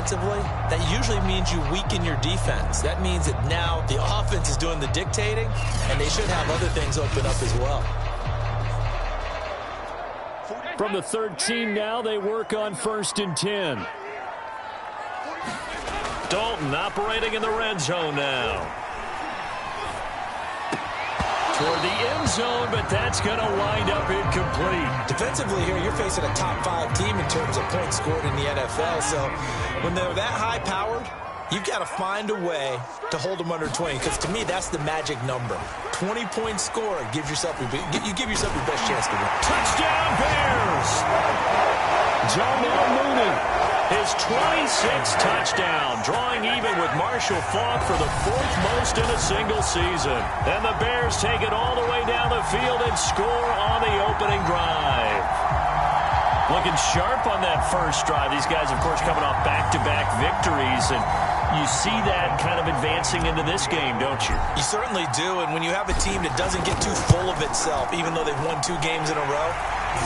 offensively, that usually means you weaken your defense. That means that now the offense is doing the dictating, and they should have other things open up as well. From the 13 now, they work on 1st and 10. Dalton operating in the red zone now. Toward the end zone, but that's going to wind up incomplete. Defensively here, you're facing a top 5 team in terms of points scored in the NFL. So when they're that high-powered, you've got to find a way to hold them under 20. Because to me, that's the magic number. 20 points scored gives yourself your best chance to win. Touchdown Bears! Darnell Mooney, his 26th touchdown, drawing even with Marshall Faulk for the 4th most in a single season. And the Bears take it all the way down the field and score on the opening drive. Looking sharp on that first drive. These guys, of course, coming off back-to-back victories, and you see that kind of advancing into this game, don't you? You certainly do, and when you have a team that doesn't get too full of itself, even though they've won 2 games in a row,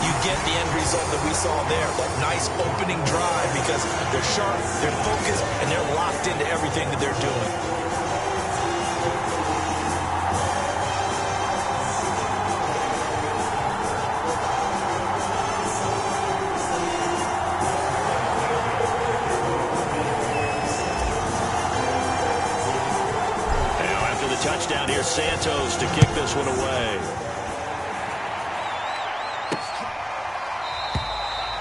you get the end result that we saw there, that nice opening drive, because they're sharp, they're focused, and they're locked into everything that they're doing. Touchdown here, Santos to kick this one away.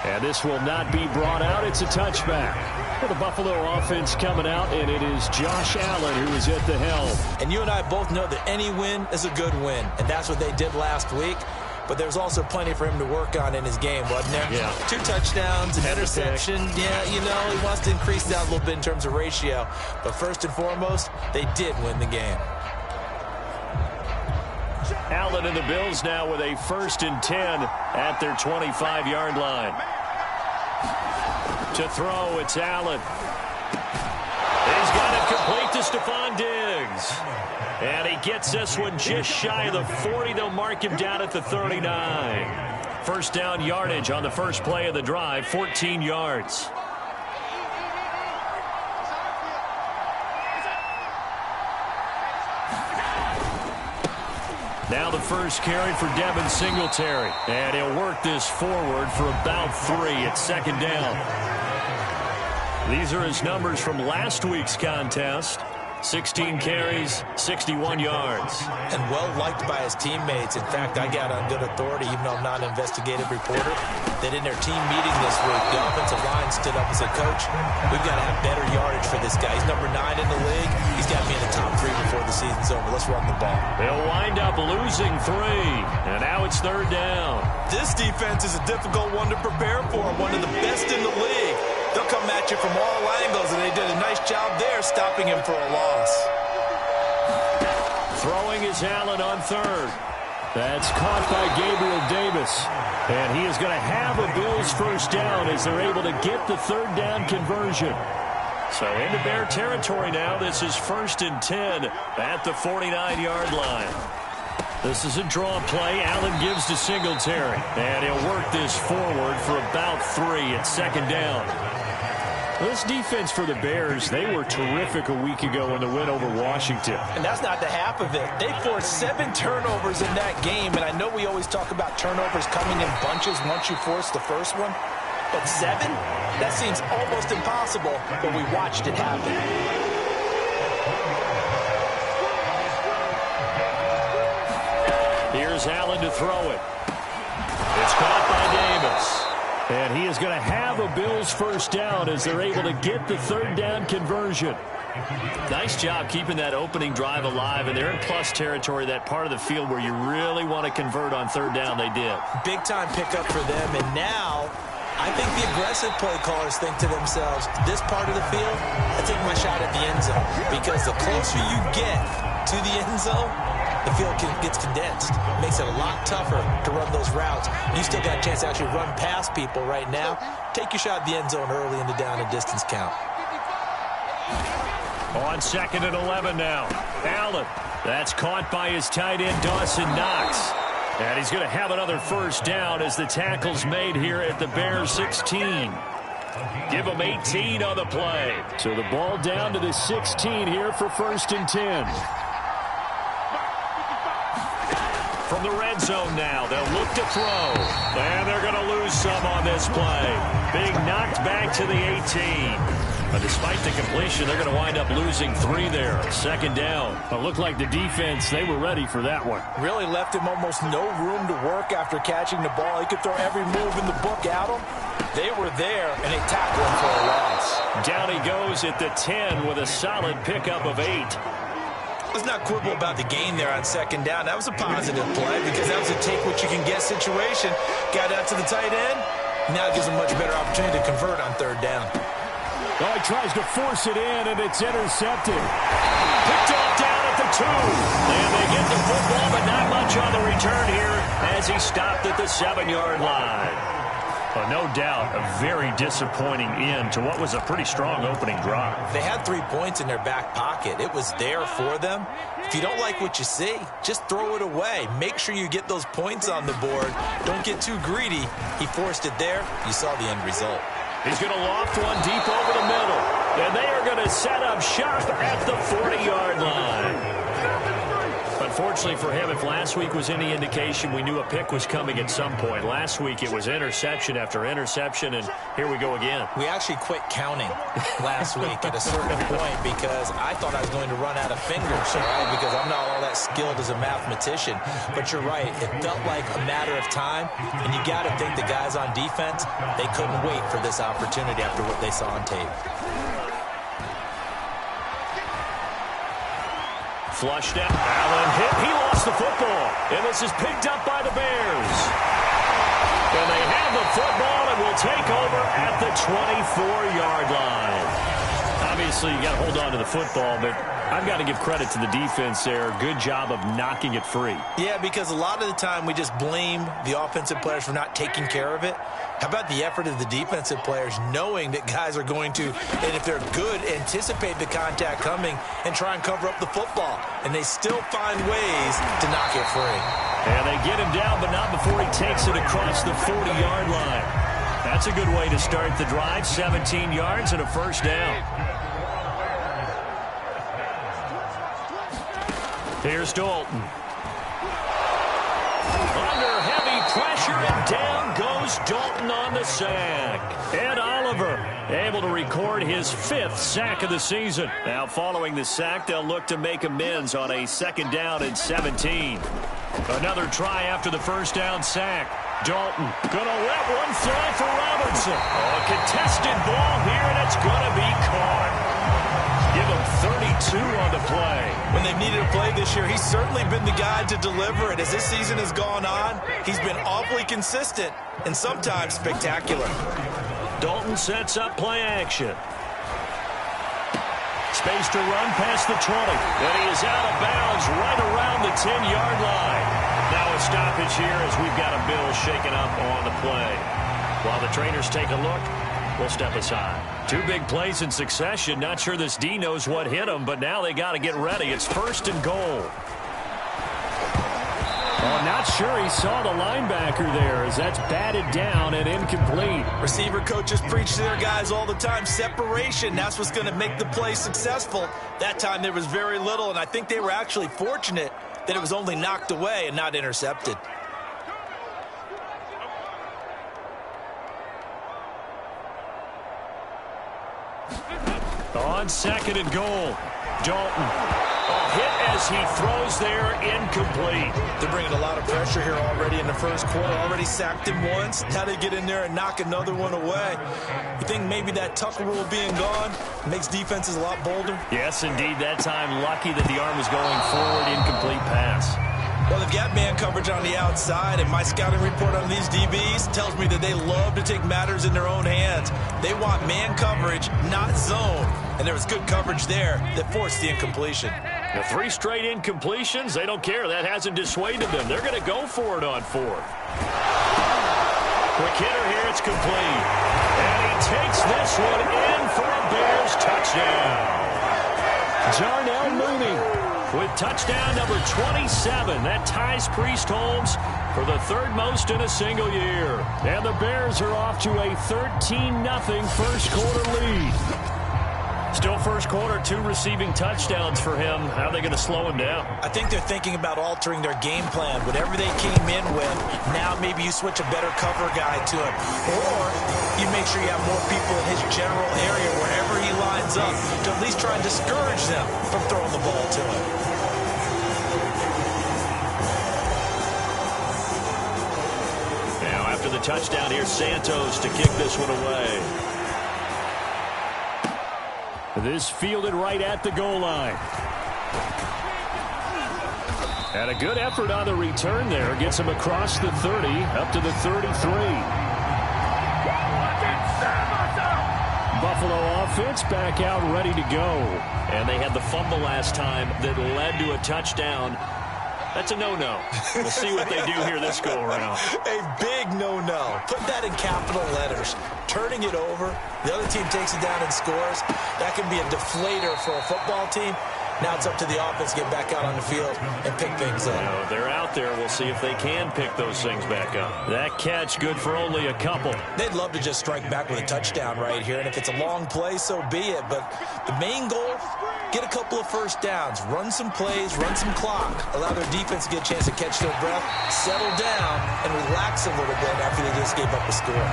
And this will not be brought out. It's a touchback. For the Buffalo offense coming out, and it is Josh Allen who is at the helm. And you and I both know that any win is a good win, and that's what they did last week. But there's also plenty for him to work on in his game, wasn't there? Yeah. 2 touchdowns, an interception. Yeah, you know, he wants to increase that a little bit in terms of ratio. But first and foremost, they did win the game. Allen and the Bills now with a 1st and 10 at their 25-yard line. To throw, it's Allen. He's got it complete to Stephon Diggs. And he gets this one just shy of the 40. They'll mark him down at the 39. First down yardage on the first play of the drive, 14 yards. Now the first carry for Devin Singletary. And he'll work this forward for about 3 at 2nd down. These are his numbers from last week's contest. 16 carries, 61 yards. And well-liked by his teammates. In fact, I got on good authority, even though I'm not an investigative reporter, that in their team meeting this week, the offensive line stood up and said, Coach, we've got to have better yardage for this guy. He's number 9 in the league. He's got to be in the top 3 before the season's over. Let's run the ball. They'll wind up losing 3, and now it's 3rd down. This defense is a difficult one to prepare for, one of the best in the league. They'll come at you from all angles, and they did a nice job there stopping him for a loss. Throwing is Allen on 3rd. That's caught by Gabriel Davis. And he is going to have a Bills first down as they're able to get the 3rd down conversion. So into Bear territory now. This is 1st and 10 at the 49-yard line. This is a draw play. Allen gives to Singletary. And he'll work this forward for about 3 at 2nd down. This defense for the Bears, they were terrific a week ago in the win over Washington. And that's not the half of it. They forced 7 turnovers in that game. And I know we always talk about turnovers coming in bunches once you force the first one. But 7? That seems almost impossible, but we watched it happen. Here's Allen to throw it. It's caught by Davis. And he is going to have a Bills first down as they're able to get the 3rd down conversion. Nice job keeping that opening drive alive, and they're in plus territory, that part of the field where you really want to convert on 3rd down. They did. Big-time pickup for them, and now I think the aggressive play callers think to themselves, this part of the field, I take my shot at the end zone, because the closer you get to the end zone, the field gets condensed. It makes it a lot tougher to run those routes. You still got a chance to actually run past people right now. Take your shot at the end zone early in the down and distance count. On 2nd and 11 now. Allen. That's caught by his tight end, Dawson Knox. And he's going to have another first down as the tackle's made here at the Bears 16. Give them 18 on the play. So the ball down to the 16 here for 1st and 10. From the red zone now, they'll look to throw. And they're going to lose some on this play. Being knocked back to the 18. But despite the completion, they're going to wind up losing 3 there. 2nd down. It looked like the defense, they were ready for that one. Really left him almost no room to work after catching the ball. He could throw every move in the book at him. They were there, and they tackled him for a loss. Down he goes at the 10 with a solid pickup of 8. Let's not quibble about the gain there on 2nd down. That was a positive play because that was a take-what-you-can-get situation. Got out to the tight end. Now it gives him a much better opportunity to convert on 3rd down. Oh, he tries to force it in, and it's intercepted. Picked off down at the 2. And they get the football, but not much on the return here as he stopped at the 7-yard line. Oh, no doubt a very disappointing end to what was a pretty strong opening drive. They had 3 points in their back pocket. It was there for them. If you don't like what you see, just throw it away. Make sure you get those points on the board. Don't get too greedy. He forced it there. You saw the end result. He's going to loft one deep over the middle. And they are going to set up shop at the 40-yard line. Unfortunately for him, if last week was any indication, we knew a pick was coming at some point. Last week it was interception after interception, and here we go again. We actually quit counting last week at a certain point because I thought I was going to run out of fingers, all right, because I'm not all that skilled as a mathematician. But you're right, it felt like a matter of time, and you got to think the guys on defense, they couldn't wait for this opportunity after what they saw on tape. Flushed out. Allen hit. He lost the football. And this is picked up by the Bears. And they have the football and will take over at the 24-yard line. Obviously, you got to hold on to the football, but I've got to give credit to the defense there. Good job of knocking it free. Yeah, because a lot of the time we just blame the offensive players for not taking care of it. How about the effort of the defensive players knowing that guys are going to, and if they're good, anticipate the contact coming and try and cover up the football. And they still find ways to knock it free. And they get him down, but not before he takes it across the 40-yard line. That's a good way to start the drive. 17 yards and a 1st down. Here's Dalton. Under heavy pressure, and down goes Dalton on the sack. And Oliver able to record his 5th sack of the season. Now following the sack, they'll look to make amends on a 2nd down and 17. Another try after the 1st down sack. Dalton gonna let one fly for Robinson. Oh, a contested ball here, and it's gonna be caught. Give him 32 on the play. When they've needed a play this year, he's certainly been the guy to deliver it. As this season has gone on, he's been awfully consistent and sometimes spectacular. Dalton sets up play action. Space to run past the 20. And he is out of bounds right around the 10-yard line. Now a stoppage here as we've got a Bill shaken up on the play. While the trainers take a look, we'll step aside. 2 big plays in succession. Not sure this D knows what hit him, but now they got to get ready. It's 1st and goal. Oh, not sure he saw the linebacker there as that's batted down and incomplete. Receiver coaches preach to their guys all the time. Separation, that's what's going to make the play successful. That time there was very little, and I think they were actually fortunate that it was only knocked away and not intercepted. On 2nd and goal, Dalton. A hit as he throws there, incomplete. They're bringing a lot of pressure here already in the 1st quarter. Already sacked him once. Now they get in there and knock another one away. You think maybe that Tucker rule being gone makes defenses a lot bolder? Yes, indeed. That time, lucky that the arm was going forward, incomplete pass. Well, they've got man coverage on the outside, and my scouting report on these DBs tells me that they love to take matters in their own hands. They want man coverage, not zone. And there was good coverage there that forced the incompletion. The 3 straight incompletions, they don't care. That hasn't dissuaded them. They're going to go for it on 4th. Quick hitter here, it's complete. And he takes this one in for a Bears touchdown. Darnell Mooney with touchdown number 27. That ties Priest Holmes for the third most in a single year. And the Bears are off to a 13-0 first quarter lead. Still first quarter, 2 receiving touchdowns for him. How are they going to slow him down? I think they're thinking about altering their game plan. Whatever they came in with, now maybe you switch a better cover guy to him. Or you make sure you have more people in his general area wherever he lines up to at least try and discourage them from throwing the ball to him. Now after the touchdown, here's Santos to kick this one away. This fielded right at the goal line. And a good effort on the return there. Gets him across the 30, up to the 33. Buffalo offense back out ready to go. And they had the fumble last time that led to a touchdown. That's a no-no. We'll see what they do here this go-around. A big no-no. Put that in capital letters. Turning it over, the other team takes it down and scores. That can be a deflator for a football team. Now it's up to the offense to get back out on the field and pick things up. No, they're out there. We'll see if they can pick those things back up. That catch good for only a couple. They'd love to just strike back with a touchdown right here, and if it's a long play, so be it. But the main goal, get a couple of first downs, run some plays, run some clock, allow their defense to get a chance to catch their breath, settle down, and relax a little bit after they just gave up a score.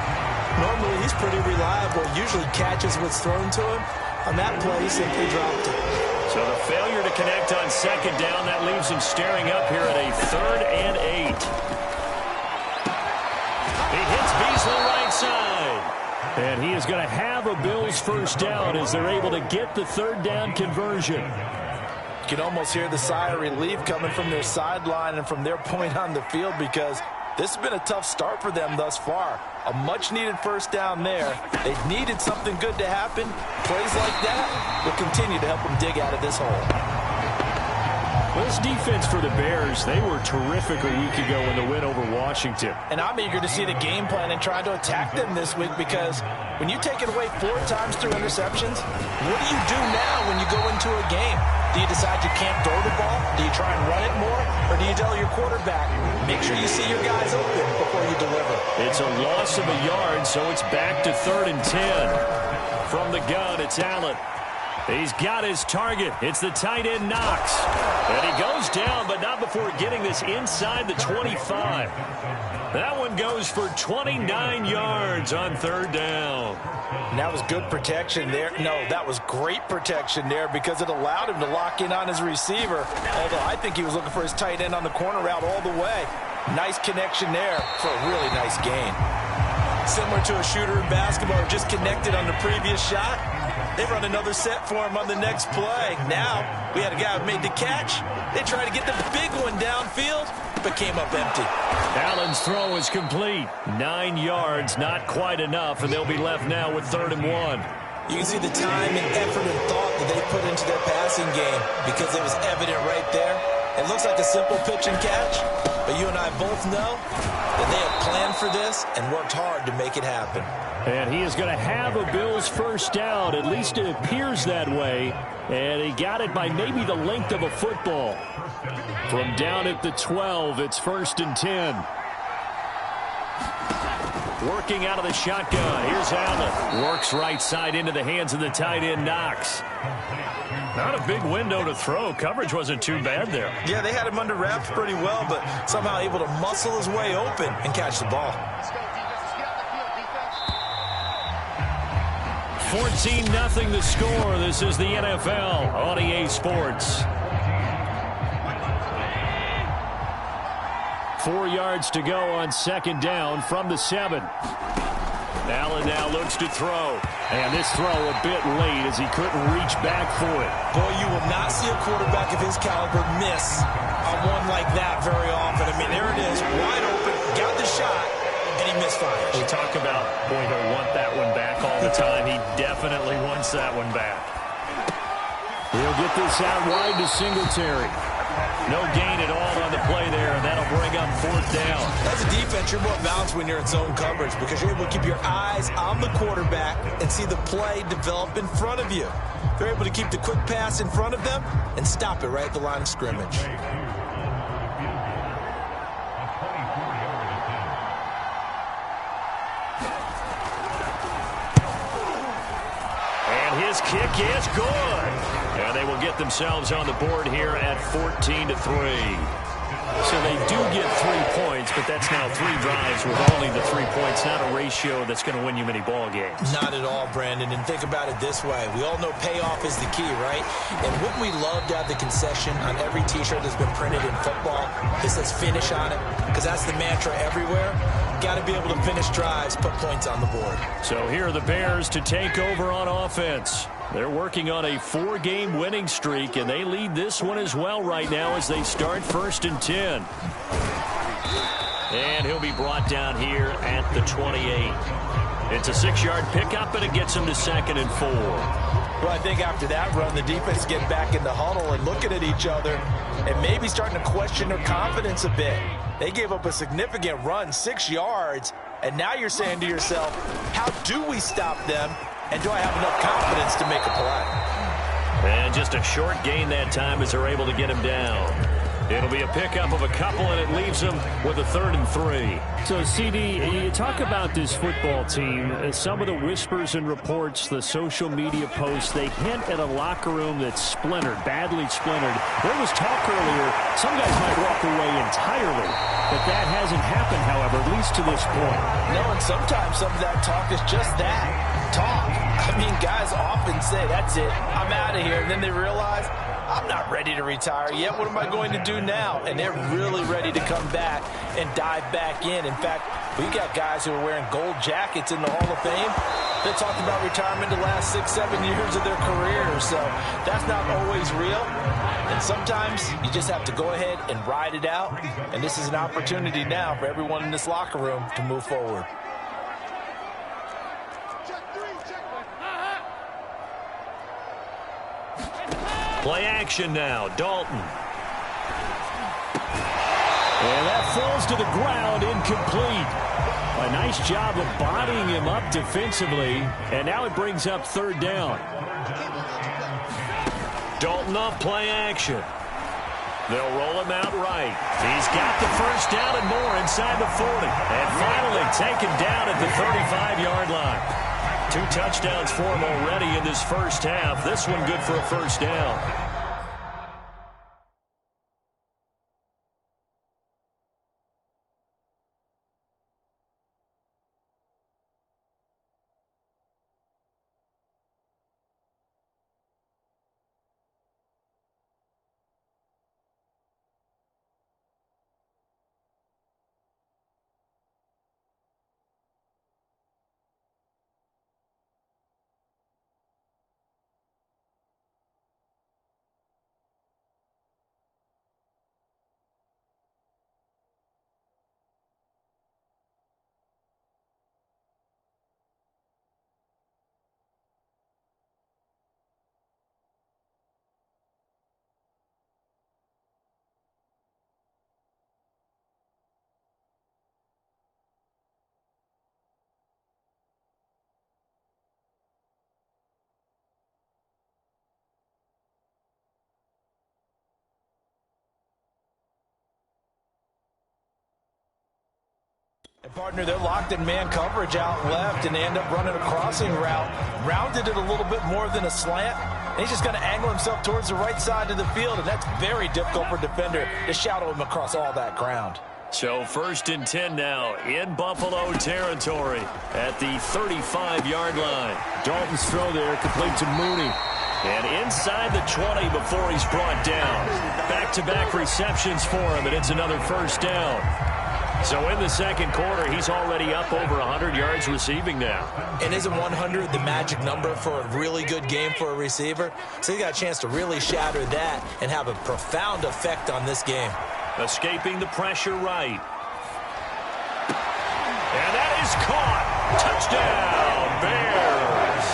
Normally, he's pretty reliable, usually catches what's thrown to him. On that play, he simply dropped it. So the failure to connect on second down, that leaves him staring up here at a 3rd and 8. He hits Beasley right side. And he is going to have a Bills first down as they're able to get the 3rd down conversion. You can almost hear the sigh of relief coming from their sideline and from their point on the field, because this has been a tough start for them thus far. A much-needed first down there. They've needed something good to happen. Plays like that will continue to help them dig out of this hole. Well, this defense for the Bears, they were terrific a week ago in the win over Washington. And I'm eager to see the game plan and try to attack them this week, because when you take it away 4 times through interceptions, what do you do now when you go into a game? Do you decide you can't throw the ball? Do you try and run it more? Or do you tell your quarterback, make sure you see your guys open before you deliver? It's a loss of a yard, so it's back to 3rd and 10. From the gun, it's Allen. He's got his target. It's the tight end Knox. And he goes down, but not before getting this inside the 25. That one goes for 29 yards on 3rd down. And that was good protection there. No, that was great protection there, because it allowed him to lock in on his receiver. Although I think he was looking for his tight end on the corner route all the way. Nice connection there for a really nice gain. Similar to a shooter in basketball who just connected on the previous shot. They run another set for him on the next play. Now, we had a guy who made the catch. They tried to get the big one downfield, but came up empty. Allen's throw is complete. 9 yards, not quite enough, and they'll be left now with 3rd and 1. You can see the time and effort and thought that they put into their passing game, because it was evident right there. It looks like a simple pitch and catch, but you and I both know that they have planned for this and worked hard to make it happen. And he is going to have a Bills first down. At least it appears that way. And he got it by maybe the length of a football. From down at the 12, it's 1st and 10. Working out of the shotgun. Here's Allen. Works right side into the hands of the tight end Knox. Not a big window to throw. Coverage wasn't too bad there. Yeah, they had him under wraps pretty well, but somehow able to muscle his way open and catch the ball. 14-0 the score. This is the NFL on EA Sports. 4 yards to go on 2nd down from the 7. Allen now looks to throw. And this throw a bit late as he couldn't reach back for it. Boy, you will not see a quarterback of his caliber miss on one like that very often. I mean, there it is, wide open, got the shot, and he misfires. We talk about, boy, he'll want that one back all the time. He definitely wants that one back. He'll get this out wide to Singletary. No gain at all on the play there, and that'll bring up 4th down. As a defense, you're more balanced when you're in zone coverage because you're able to keep your eyes on the quarterback and see the play develop in front of you. They're able to keep the quick pass in front of them and stop it right at the line of scrimmage. And his kick is good. And they will get themselves on the board here at 14-3. So they do get 3 points, but that's now 3 drives with only the 3 points. Not a ratio that's going to win you many ball games. Not at all, Brandon. And think about it this way. We all know payoff is the key, right? And wouldn't we love to have the concession on every T-shirt that's been printed in football that says finish on it? Because that's the mantra everywhere. Got to be able to finish drives, put points on the board. So here are the Bears to take over on offense. They're working on a 4-game winning streak, and they lead this one as well right now as they start 1st and 10. And he'll be brought down here at the 28. It's a 6-yard pickup, and it gets him to 2nd and 4. Well, I think after that run, the defense getting back in the huddle and looking at each other and maybe starting to question their confidence a bit. They gave up a significant run, 6 yards, and now you're saying to yourself, how do we stop them? And do I have enough confidence to make a play? And just a short gain that time as they're able to get him down. It'll be a pickup of a couple, and it leaves them with a 3rd and 3. So, CD, you talk about this football team. Some of the whispers and reports, the social media posts, they hint at a locker room that's splintered, badly splintered. There was talk earlier, some guys might walk away entirely. But that hasn't happened, however, at least to this point. No, and sometimes some of that talk is just that, talk. I mean, guys often say, that's it, I'm out of here. And then they realize, I'm not ready to retire yet. What am I going to do now? And they're really ready to come back and dive back in. In fact, we got guys who are wearing gold jackets in the Hall of Fame. They talked about retirement the last 6-7 years of their careers. So that's not always real. And sometimes you just have to go ahead and ride it out. And this is an opportunity now for everyone in this locker room to move forward. Play action now, Dalton. And that falls to the ground, incomplete. A nice job of bodying him up defensively, and now it brings up 3rd down. Dalton off play action. They'll roll him out right. He's got the 1st down and more inside the 40. And finally taken down at the 35-yard line. 2 touchdowns for him already in this first half. This one good for a 1st down. And partner, they're locked in man coverage out left, and they end up running a crossing route. Rounded it a little bit more than a slant. And he's just going to angle himself towards the right side of the field, and that's very difficult for a defender to shadow him across all that ground. So 1st and 10 now in Buffalo territory at the 35-yard line. Dalton's throw there, complete to Mooney. And inside the 20 before he's brought down. Back-to-back receptions for him, and it's another 1st down. So in the second quarter, he's already up over 100 yards receiving now. And isn't 100 the magic number for a really good game for a receiver? So he got a chance to really shatter that and have a profound effect on this game. Escaping the pressure right. And that is caught. Touchdown, Bears.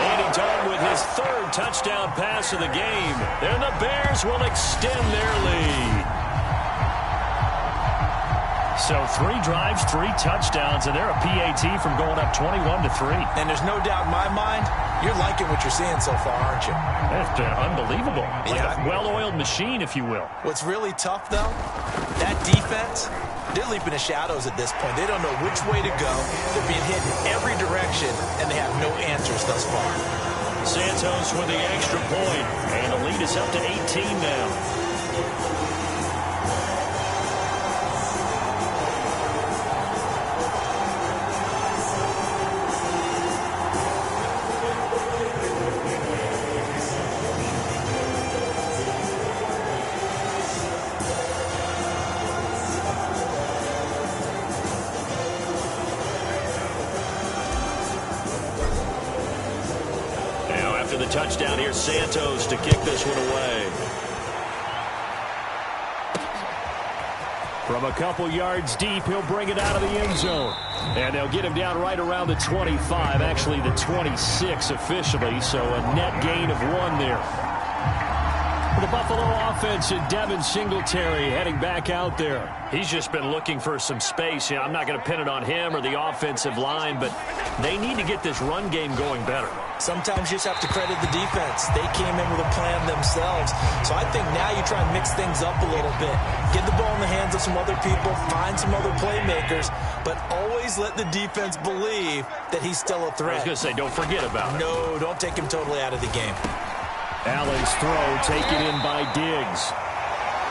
Andy Dalton with his third touchdown pass of the game. And the Bears will extend their lead. So 3 drives, 3 touchdowns, and they're a PAT from going up 21-3. And there's no doubt in my mind, you're liking what you're seeing so far, aren't you? It's been unbelievable. Like a well-oiled machine, if you will. What's really tough, though, that defense, they're leaping the shadows at this point. They don't know which way to go. They're being hit in every direction, and they have no answers thus far. Santos with the extra point, and the lead is up to 18 now. Touchdown here, Santos to kick this one away. From a couple yards deep, he'll bring it out of the end zone. And they'll get him down right around the 25, actually the 26 officially, so a net gain of 1 there. The Buffalo offense and Devin Singletary heading back out there. He's just been looking for some space. You know, I'm not going to pin it on him or the offensive line, but they need to get this run game going better. Sometimes you just have to credit the defense. They came in with a plan themselves. So I think now you try and mix things up a little bit. Get the ball in the hands of some other people, find some other playmakers, but always let the defense believe that he's still a threat. I was going to say, don't forget about it. No, don't take him totally out of the game. Allen's throw taken in by Diggs.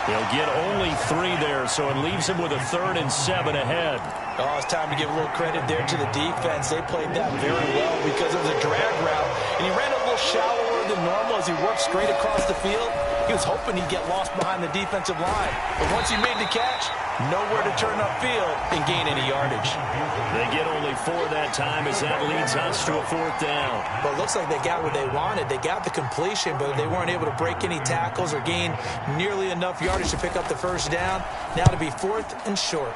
He'll get only 3 there, so it leaves him with a 3rd and 7 ahead. Oh, it's time to give a little credit there to the defense. They played that very well because it was a drag route, and he ran a little shallower than normal as he worked straight across the field. He was hoping he'd get lost behind the defensive line. But once he made the catch, nowhere to turn upfield and gain any yardage. They get only 4 that time as that leads us to a 4th down. Well, it looks like they got what they wanted. They got the completion, but they weren't able to break any tackles or gain nearly enough yardage to pick up the first down. Now to be 4th and short.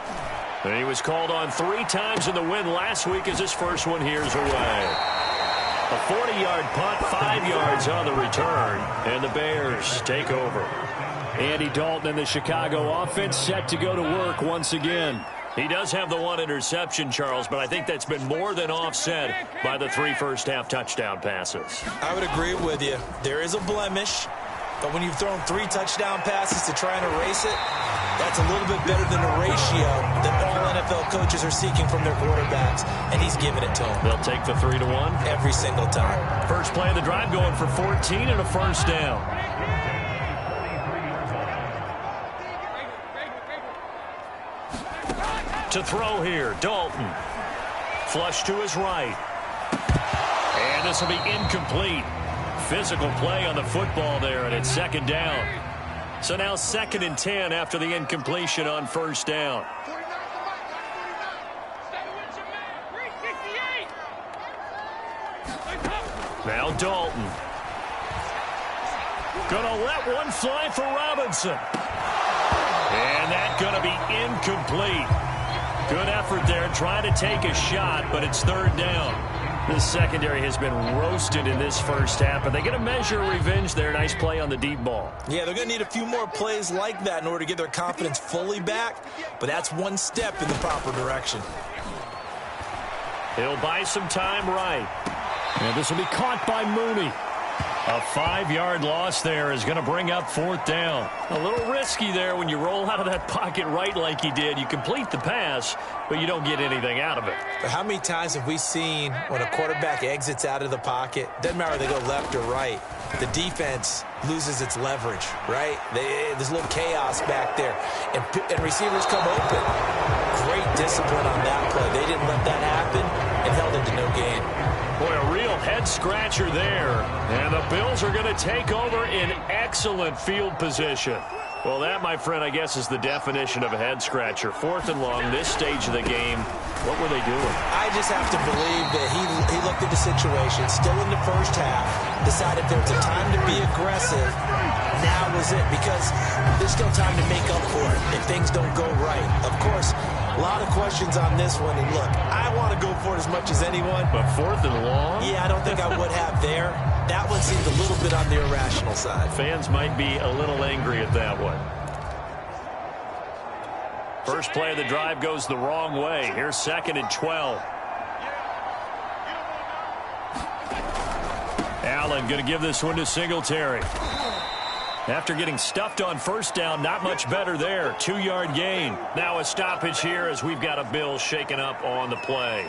And he was called on 3 times in the win last week as his first one here's away. A 40-yard punt, 5 yards on the return, and the Bears take over. Andy Dalton and the Chicago offense set to go to work once again. He does have the 1 interception, Charles, but I think that's been more than offset by the 3 first-half touchdown passes. I would agree with you. There is a blemish, but when you've thrown 3 touchdown passes to try and erase it, that's a little bit better than the ratio that all NFL coaches are seeking from their quarterbacks, and he's giving it to them. They'll take the 3-1 every single time. First play of the drive going for 14 and a first down. To throw here, Dalton. Flush to his right. And this will be incomplete. Physical play on the football there, and it's 2nd down. So now 2nd and 10 after the incompletion on first down. Now Dalton. Gonna let one fly for Robinson. And that's gonna be incomplete. Good effort there, trying to take a shot, but it's 3rd down. The secondary has been roasted in this first half, but they get a measure of revenge there. Nice play on the deep ball. Yeah, they're going to need a few more plays like that in order to get their confidence fully back, but that's one step in the proper direction. He'll buy some time right. And this will be caught by Mooney. A 5-yard loss there is going to bring up 4th down. A little risky there when you roll out of that pocket right like he did. You complete the pass, but you don't get anything out of it. But how many times have we seen when a quarterback exits out of the pocket, doesn't matter if they go left or right, the defense loses its leverage, right? There's a little chaos back there, and receivers come open. Great discipline on that play. They didn't let that happen and held it to no gain. Boy, a real head-scratcher there. And the Bills are going to take over in excellent field position. Well, that, my friend, I guess is the definition of a head-scratcher. 4th and long, this stage of the game. What were they doing? I just have to believe that he looked at the situation, still in the first half, decided there was a time to be aggressive. Now was it, because there's still time to make up for it if things don't go right. Of course, A lot of questions on this one, and look, I want to go for it as much as anyone. But 4th and long? Yeah, I don't think I would have there. That one seemed a little bit on the irrational side. Fans might be a little angry at that one. First play of the drive goes the wrong way. Here's 2nd and 12. Allen going to give this one to Singletary. After getting stuffed on first down, not much better there. 2-yard gain. Now a stoppage here as we've got a Bill shaken up on the play.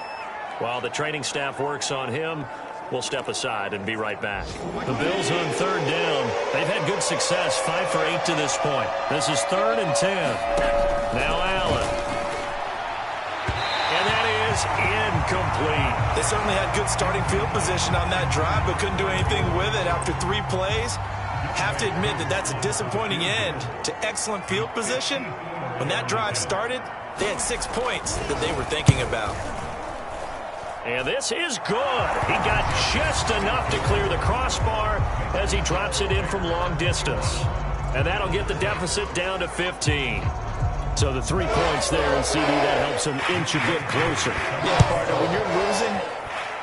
While the training staff works on him, we'll step aside and be right back. The Bills on 3rd down. They've had good success, 5 for 8 to this point. This is 3rd and 10. Now Allen. And that is incomplete. They certainly had good starting field position on that drive, but couldn't do anything with it after 3 plays. Have to admit that that's a disappointing end to excellent field position. When that drive started, they had 6 points that they were thinking about. And this is good. He got just enough to clear the crossbar as he drops it in from long distance. And that'll get the deficit down to 15. So the 3 points there, and CD, that helps him inch a bit closer. Yeah, partner, when you're losing,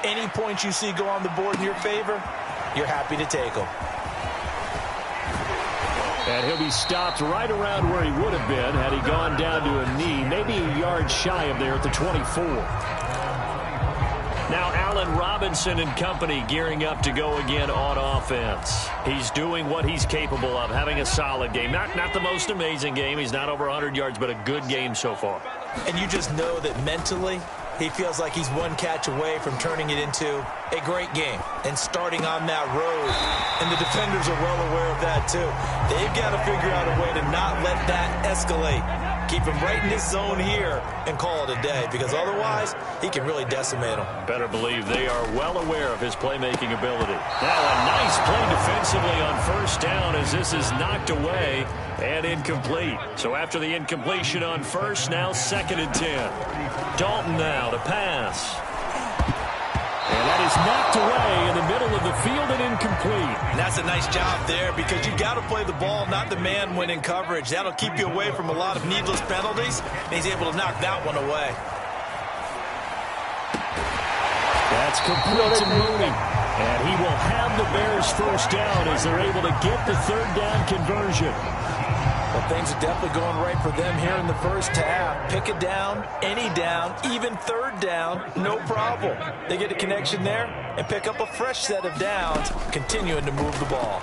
any points you see go on the board in your favor, you're happy to take them. And he'll be stopped right around where he would have been had he gone down to a knee, maybe a yard shy of there at the 24. Now Allen Robinson and company gearing up to go again on offense. He's doing what he's capable of, having a solid game. Not the most amazing game. He's not over 100 yards, but a good game so far. And you just know that mentally, he feels like he's one catch away from turning it into a great game and starting on that road. And the defenders are well aware of that, too. They've got to figure out a way to not let that escalate. Keep him right in this zone here and call it a day, because otherwise he can really decimate them. Better believe they are well aware of his playmaking ability. Now a nice play defensively on first down as this is knocked away and incomplete. So after the incompletion on first, now 2nd and 10. Dalton now to pass. And that is knocked away in the middle of the field and incomplete. And that's a nice job there, because you got to play the ball, not the man when in coverage. That'll keep you away from a lot of needless penalties, and he's able to knock that one away. That's complete to Mooney. And he will have the Bears first down as they're able to get the 3rd down conversion. Well, things are definitely going right for them here in the first half. Pick it down, any down, even 3rd down, no problem. They get a connection there and pick up a fresh set of downs, continuing to move the ball.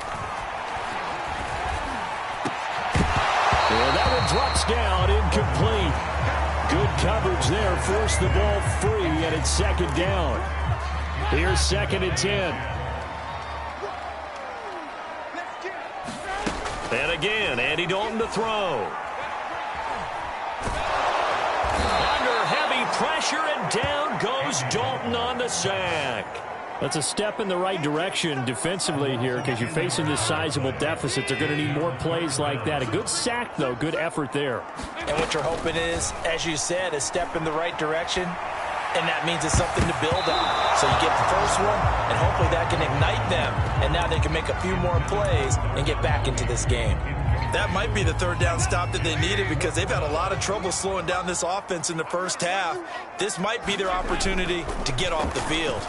Well, that one drops down, incomplete. Good coverage there, forced the ball free, and it's 2nd down. Here's 2nd and 10. And again, Andy Dalton to throw. Under heavy pressure, and down goes Dalton on the sack. That's a step in the right direction defensively here, because you're facing this sizable deficit. They're going to need more plays like that. A good sack, though. Good effort there. And what you're hoping is, as you said, a step in the right direction. And that means it's something to build on. So you get the first one, and hopefully that can ignite them. And now they can make a few more plays and get back into this game. That might be the 3rd down stop that they needed, because they've had a lot of trouble slowing down this offense in the first half. This might be their opportunity to get off the field.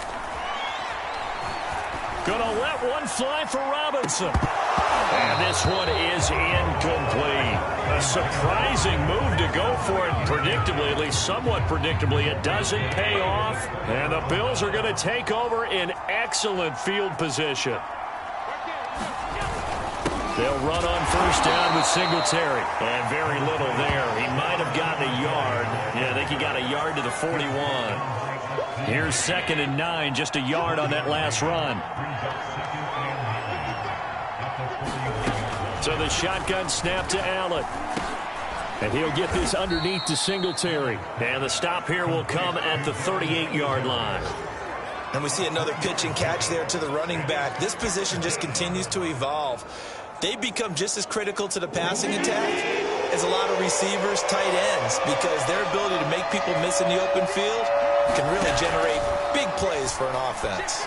Gonna let one fly for Robinson. And this one is incomplete. A surprising move to go for it. Predictably, at least somewhat predictably, it doesn't pay off. And the Bills are going to take over in excellent field position. They'll run on first down with Singletary. And very little there. He might have gotten a yard. Yeah, I think he got a yard to the 41. Here's 2nd and 9, just a yard on that last run. So the shotgun snap to Allen. And he'll get this underneath to Singletary. And the stop here will come at the 38-yard line. And we see another pitch and catch there to the running back. This position just continues to evolve. They become just as critical to the passing attack as a lot of receivers, tight ends, because their ability to make people miss in the open field can really generate big plays for an offense.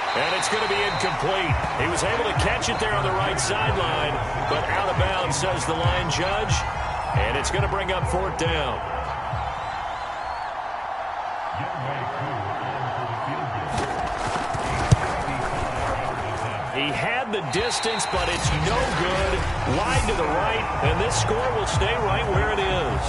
And it's going to be incomplete. He was able to catch it there on the right sideline, but out of bounds, says the line judge. And it's going to bring up 4th down. He had the distance, but it's no good. Wide to the right, and this score will stay right where it is.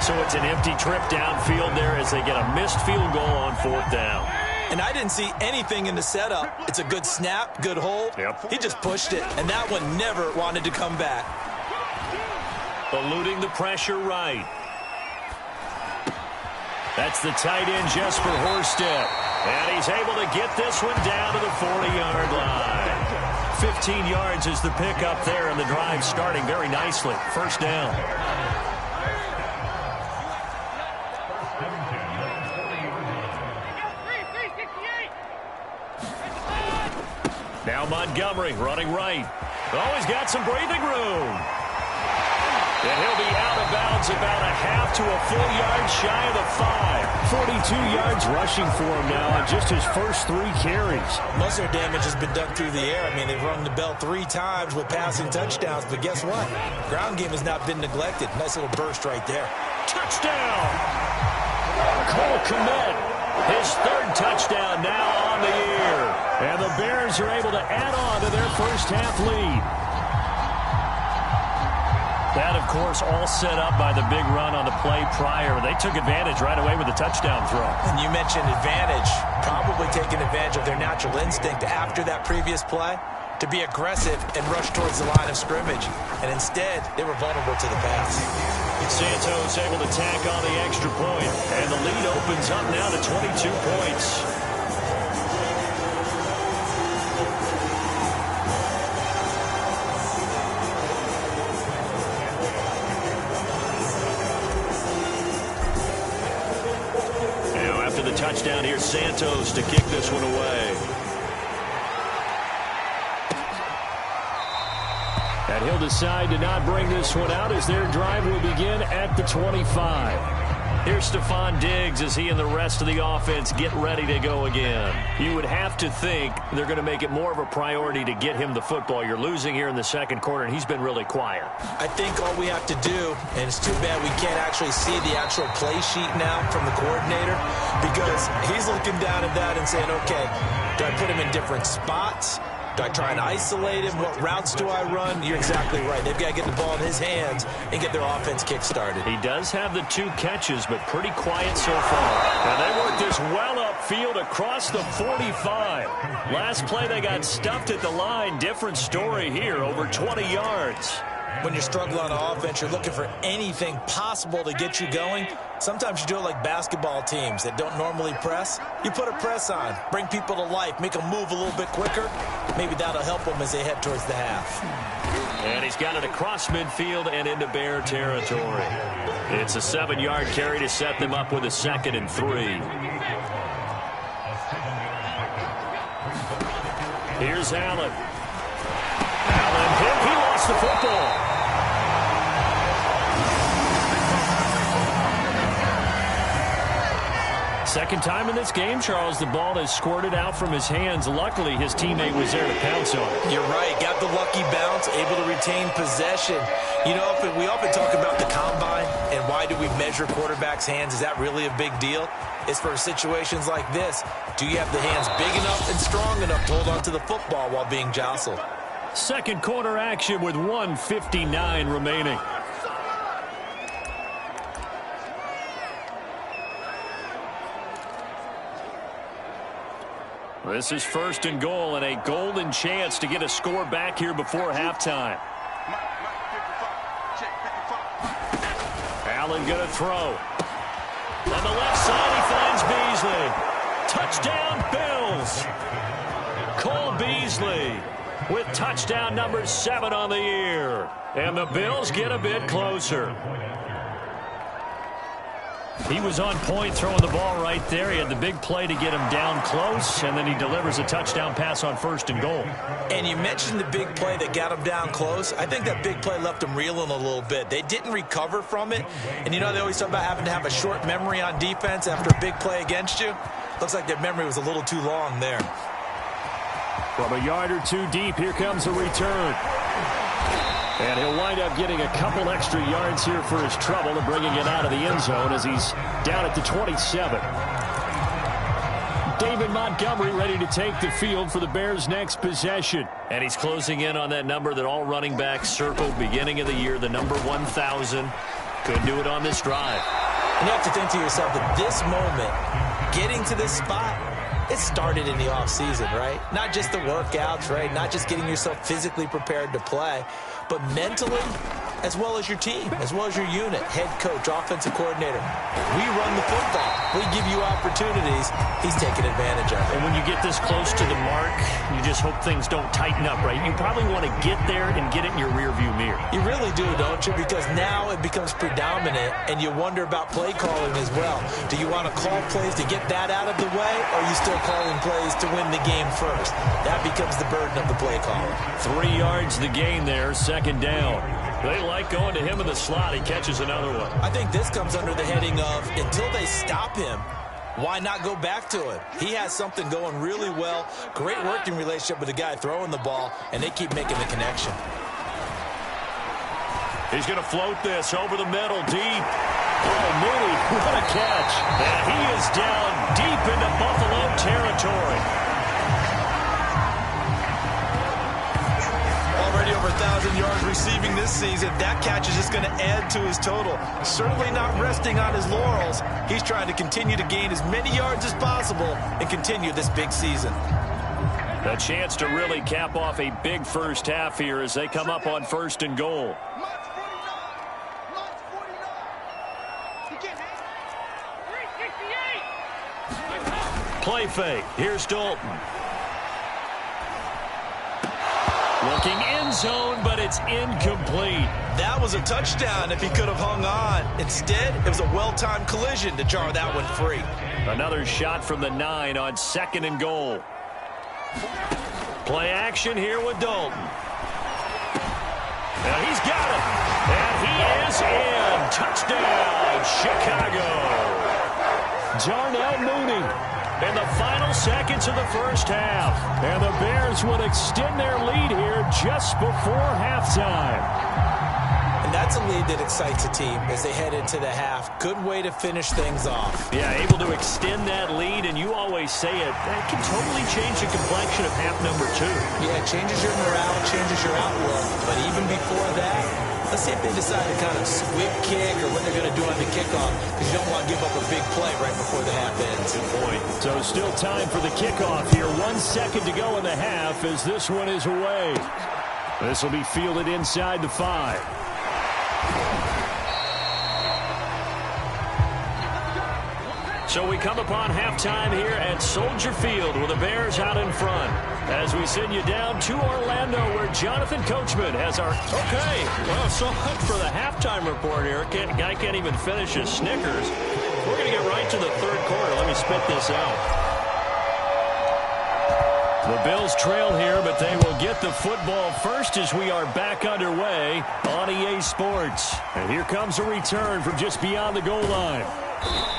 So it's an empty trip downfield there as they get a missed field goal on 4th down. And I didn't see anything in the setup. It's a good snap, good hold. Yep. He just pushed it, and that one never wanted to come back. Eluding the pressure right. That's the tight end, Jesper Horsted. And he's able to get this one down to the 40-yard line. 15 yards is the pickup there, and the drive starting very nicely. 1st down. Now Montgomery running right. Oh, he's got some breathing room. And he'll be out of bounds about a half to a full yard shy of the 5. 42 yards rushing for him now on just his first 3 carries. Most of their damage has been done through the air. I mean, they've rung the bell 3 times with passing touchdowns, but guess what? Ground game has not been neglected. Nice little burst right there. Touchdown! Cole Kmet, his 3rd touchdown now on the year. And the Bears are able to add on to their first half lead. That, of course, all set up by the big run on the play prior. They took advantage right away with the touchdown throw. And you mentioned advantage, probably taking advantage of their natural instinct after that previous play to be aggressive and rush towards the line of scrimmage. And instead, they were vulnerable to the pass. Santos able to tack on the extra point, and the lead opens up now to 22 points. Touchdown here, Santos to kick this one away. And he'll decide to not bring this one out as their drive will begin at the 25. Here's Stephon Diggs as he and the rest of the offense get ready to go again. You would have to think they're going to make it more of a priority to get him the football. You're losing here in the 2nd quarter, and he's been really quiet. I think all we have to do, and it's too bad we can't actually see the actual play sheet now from the coordinator, because he's looking down at that and saying, okay, do I put him in different spots? Do I try and isolate him? What routes do I run? You're exactly right. They've got to get the ball in his hands and get their offense kick-started. He does have the 2 catches, but pretty quiet so far. And they work this well upfield across the 45. Last play, they got stuffed at the line. Different story here, over 20 yards. When you're struggling on offense, you're looking for anything possible to get you going. Sometimes you do it like basketball teams that don't normally press. You put a press on, bring people to life, make them move a little bit quicker. Maybe that'll help them as they head towards the half. And he's got it across midfield and into Bear territory. It's a 7-yard carry to set them up with a 2nd and 3. Here's Allen. Allen, he lost the football. Second time in this game, Charles, the ball has squirted out from his hands. Luckily, his teammate was there to pounce on it. You're right. Got the lucky bounce, able to retain possession. You know, we often talk about the combine and why do we measure quarterbacks' hands. Is that really a big deal? It's for situations like this. Do you have the hands big enough and strong enough to hold on to the football while being jostled? 2nd quarter action with 1:59 remaining. This is 1st and goal and a golden chance to get a score back here before halftime. Allen going to throw. On the left side, he finds Beasley. Touchdown, Bills. Cole Beasley with touchdown number 7 on the year. And the Bills get a bit closer. He was on point throwing the ball right there. He had the big play to get him down close, and then he delivers a touchdown pass on 1st and goal. And you mentioned the big play that got him down close. I think that big play left him reeling a little bit. They didn't recover from it. And you know, they always talk about having to have a short memory on defense after a big play against you. Looks like their memory was a little too long there. From a yard or 2 deep, here comes a return. And he'll wind up getting a couple extra yards here for his trouble and bringing it out of the end zone as he's down at the 27. David Montgomery ready to take the field for the Bears' next possession. And he's closing in on that number that all running backs circled beginning of the year, the number 1,000. Couldn't do it on this drive. And you have to think to yourself that this moment, getting to this spot, it started in the offseason, right? Not just the workouts, right? Not just getting yourself physically prepared to play, but mentally, as well as your team, as well as your unit, head coach, offensive coordinator. We run the football. We give you opportunities. He's taking advantage of it. And when you get this close to the mark, you just hope things don't tighten up, right? You probably want to get there and get it in your rearview mirror. You really do, don't you? Because now it becomes predominant, and you wonder about play calling as well. Do you want to call plays to get that out of the way, or are you still calling plays to win the game first? That becomes the burden of the play caller. 3 yards the gain there, second down. They like going to him in the slot. He catches another one. I think this comes under the heading of, until they stop him, why not go back to him? He has something going really well. Great working relationship with the guy throwing the ball, and they keep making the connection. He's going to float this over the middle, deep. Oh, Mooney, what a catch. And he is down deep into Buffalo territory. Already over 1,000 yards receiving this season. That catch is just going to add to his total. Certainly not resting on his laurels. He's trying to continue to gain as many yards as possible and continue this big season. A chance to really cap off a big first half here as they come up on 1st and goal. Play fake. Here's Dalton. Looking end zone, but it's incomplete. That was a touchdown if he could have hung on. Instead, it was a well-timed collision to jar that one free. Another shot from the 9 on 2nd and goal. Play action here with Dalton. Now he's got it. And he is in. Touchdown, Chicago. Darnell Mooney. In the final seconds of the first half. And the Bears would extend their lead here just before halftime. And that's a lead that excites a team as they head into the half. Good way to finish things off. Yeah, able to extend that lead, and you always say it, that can totally change the complexion of half number 2. Yeah, it changes your morale, changes your outlook. But even before that, let's see if they decide to kind of squib kick or what they're going to do on the kickoff, because you don't want to give up a big play right before the half ends. Good point. So still time for the kickoff here. 1 second to go in the half as this one is away. This will be fielded inside the 5. So we come upon halftime here at Soldier Field with the Bears out in front. As we send you down to Orlando where Jonathan Coachman has our... Okay, well, so much for the halftime report here. Guy can't even finish his Snickers. We're going to get right to the 3rd quarter. Let me spit this out. The Bills trail here, but they will get the football first as we are back underway on EA Sports. And here comes a return from just beyond the goal line.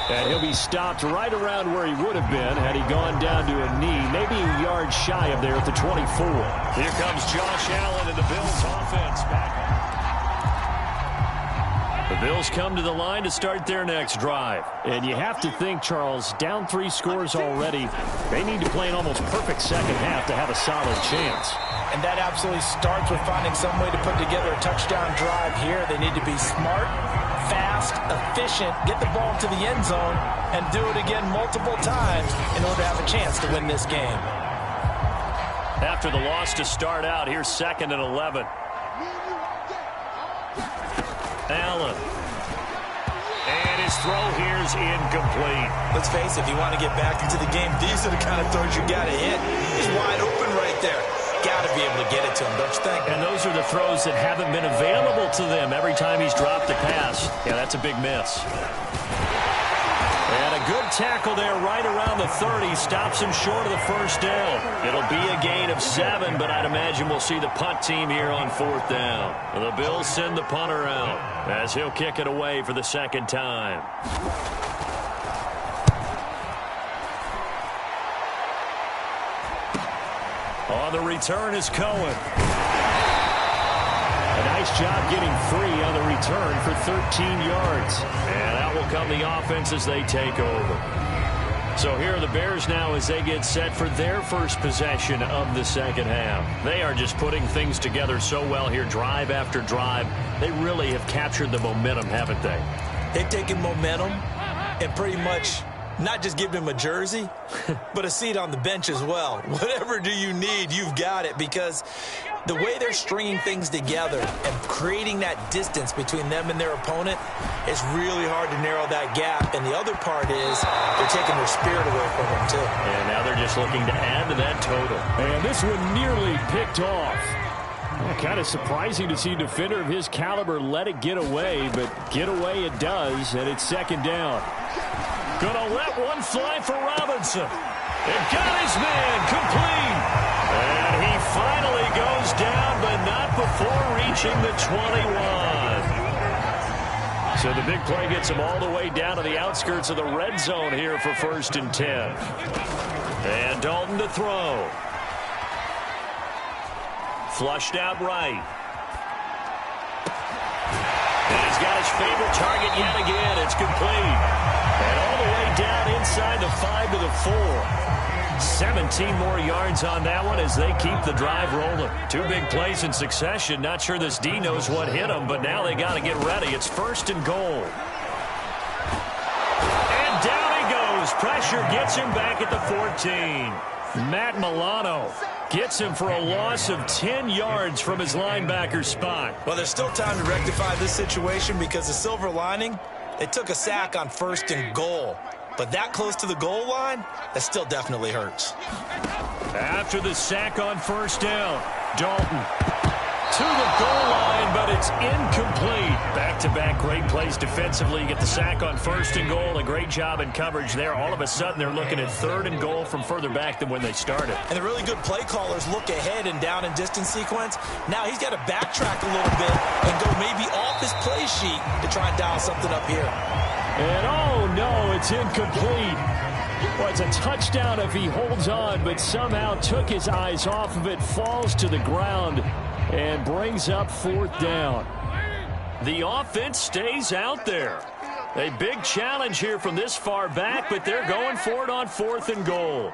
And he'll be stopped right around where he would have been had he gone down to a knee, maybe a yard shy of there at the 24. Here comes Josh Allen and the Bills offense back. The Bills come to the line to start their next drive. And you have to think, Charles, down 3 scores already. They need to play an almost perfect second half to have a solid chance. And that absolutely starts with finding some way to put together a touchdown drive here. They need to be smart, fast, efficient, get the ball to the end zone, and do it again multiple times in order to have a chance to win this game. After the loss to start out, here's 2nd and 11. Allen. And his throw here is incomplete. Let's face it, if you want to get back into the game, these are the kind of throws you got to hit. He's wide open right there. Got to be able to get it to him, don't you think? And those are the throws that haven't been available to them every time he's dropped a pass. Yeah, that's a big miss. And a good tackle there right around the 30. Stops him short of the first down. It'll be a gain of 7, but I'd imagine we'll see the punt team here on 4th down. The Bills send the punter out as he'll kick it away for the 2nd time. On the return is Cohen. A nice job getting free on the return for 13 yards. And out will come the offense as they take over. So here are the Bears now as they get set for their first possession of the second half. They are just putting things together so well here, drive after drive. They really have captured the momentum, haven't they? They've taken momentum and pretty much not just given him a jersey, but a seat on the bench as well. Whatever do you need, you've got it, because the way they're stringing things together and creating that distance between them and their opponent is really hard to narrow that gap. And the other part is they're taking their spirit away from them, too. And now they're just looking to add to that total. And this one nearly picked off. Well, kind of surprising to see a defender of his caliber let it get away, but get away it does, and it's second down. Gonna let one fly for Robinson. And got his man complete. And he finally goes down, but not before reaching the 21. So the big play gets him all the way down to the outskirts of the red zone here for 1st and 10. And Dalton to throw. Flushed out right. And he's got his favorite target yet again. It's complete. And all the way down inside the 5 to the 4. 17 more yards on that one as they keep the drive rolling. 2 big plays in succession. Not sure this D knows what hit them, but now they got to get ready. It's 1st and goal. And down he goes. Pressure gets him back at the 14. Matt Milano gets him for a loss of 10 yards from his linebacker spot. Well, there's still time to rectify this situation because the silver lining, they took a sack on 1st and goal. But that close to the goal line, that still definitely hurts. After the sack on 1st down, Dalton to the goal line, but it's incomplete. Back-to-back great plays defensively. You get the sack on 1st and goal. A great job in coverage there. All of a sudden, they're looking at 3rd and goal from further back than when they started. And the really good play callers look ahead and down and distance sequence. Now he's got to backtrack a little bit and go maybe off his play sheet to try and dial something up here. And oh no, it's incomplete. Well, it's a touchdown if he holds on, but somehow took his eyes off of it, falls to the ground, and brings up 4th down. The offense stays out there. A big challenge here from this far back, but they're going for it on 4th and goal.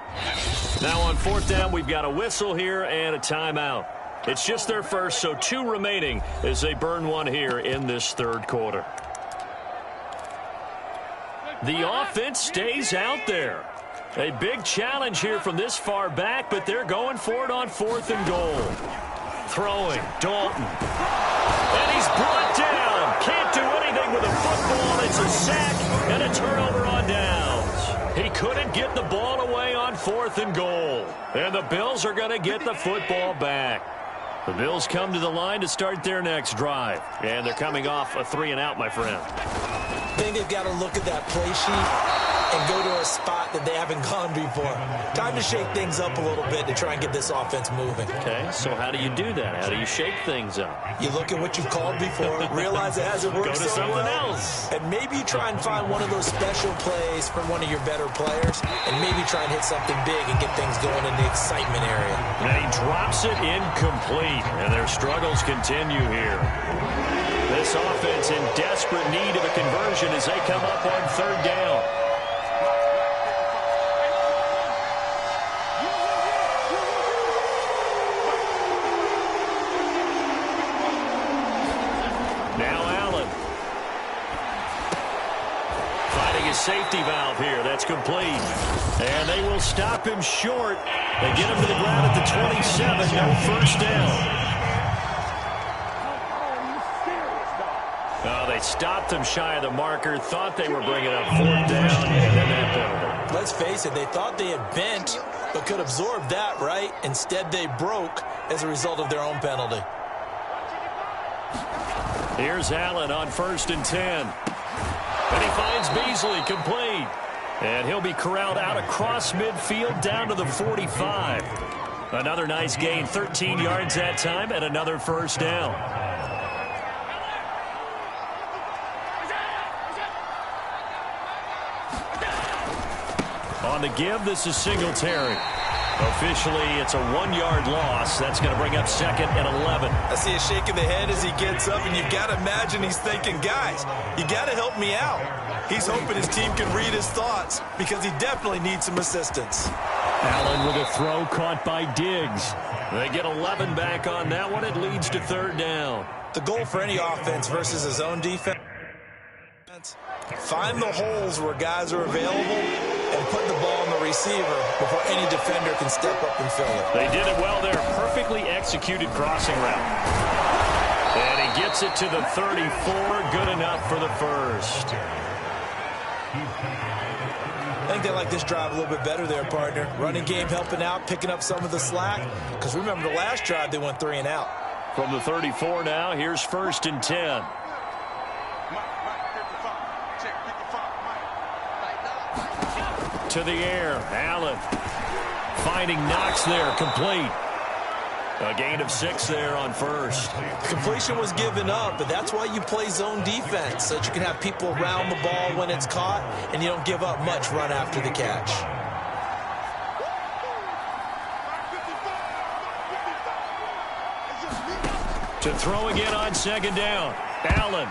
Now on 4th down, we've got a whistle here and a timeout. It's just their first, so 2 remaining as they burn one here in this 3rd quarter. The offense stays out there. A big challenge here from this far back, but they're going for it on 4th and goal. Throwing, Dalton. And he's brought down. Can't do anything with a football. It's a sack and a turnover on downs. He couldn't get the ball away on 4th and goal. And the Bills are going to get the football back. The Bills come to the line to start their next drive. And they're coming off a 3-and-out, my friend. I think they've got to look at that play sheet and go to a spot that they haven't gone before. Time to shake things up a little bit to try and get this offense moving. Okay, so how do you do that? How do you shake things up? You look at what you've called before, realize it hasn't worked Go to so something well, else. and maybe try and find one of those special plays from one of your better players, and maybe try and hit something big and get things going in the excitement area. And he drops it incomplete, and their struggles continue here. This offense in desperate need of a conversion as they come up on 3rd down. Now Allen. Finding his safety valve here. That's complete. And they will stop him short. They get him to the ground at the 27. No 1st down. They stopped him shy of the marker, thought they were bringing up 4th down, and then that penalty. Let's face it, they thought they had bent, but could absorb that, right? Instead, they broke as a result of their own penalty. Here's Allen on 1st and 10. And he finds Beasley complete. And he'll be corralled out across midfield down to the 45. Another nice gain, 13 yards that time, and another 1st down. On the give, this is Singletary. Officially, it's a 1-yard loss. That's going to bring up 2nd and 11. I see a shake of the head as he gets up, and you've got to imagine he's thinking, guys, you got to help me out. He's hoping his team can read his thoughts because he definitely needs some assistance. Allen with a throw caught by Diggs. They get 11 back on that one. It leads to 3rd down. The goal for any offense versus his own defense, find the holes where guys are available and put the ball on the receiver before any defender can step up and fill it. They did it well there. Perfectly executed crossing route. And he gets it to the 34. Good enough for the first. I think they like this drive a little bit better there, partner. Running game helping out, picking up some of the slack. Because remember, the last drive they went 3 and out. From the 34 now, here's 1st and 10. To the air, Allen finding Knox there, complete. A gain of 6 there on first. Completion was given up, but that's why you play zone defense, so that you can have people around the ball when it's caught, and you don't give up much run after the catch. To throw again on 2nd down. Allen,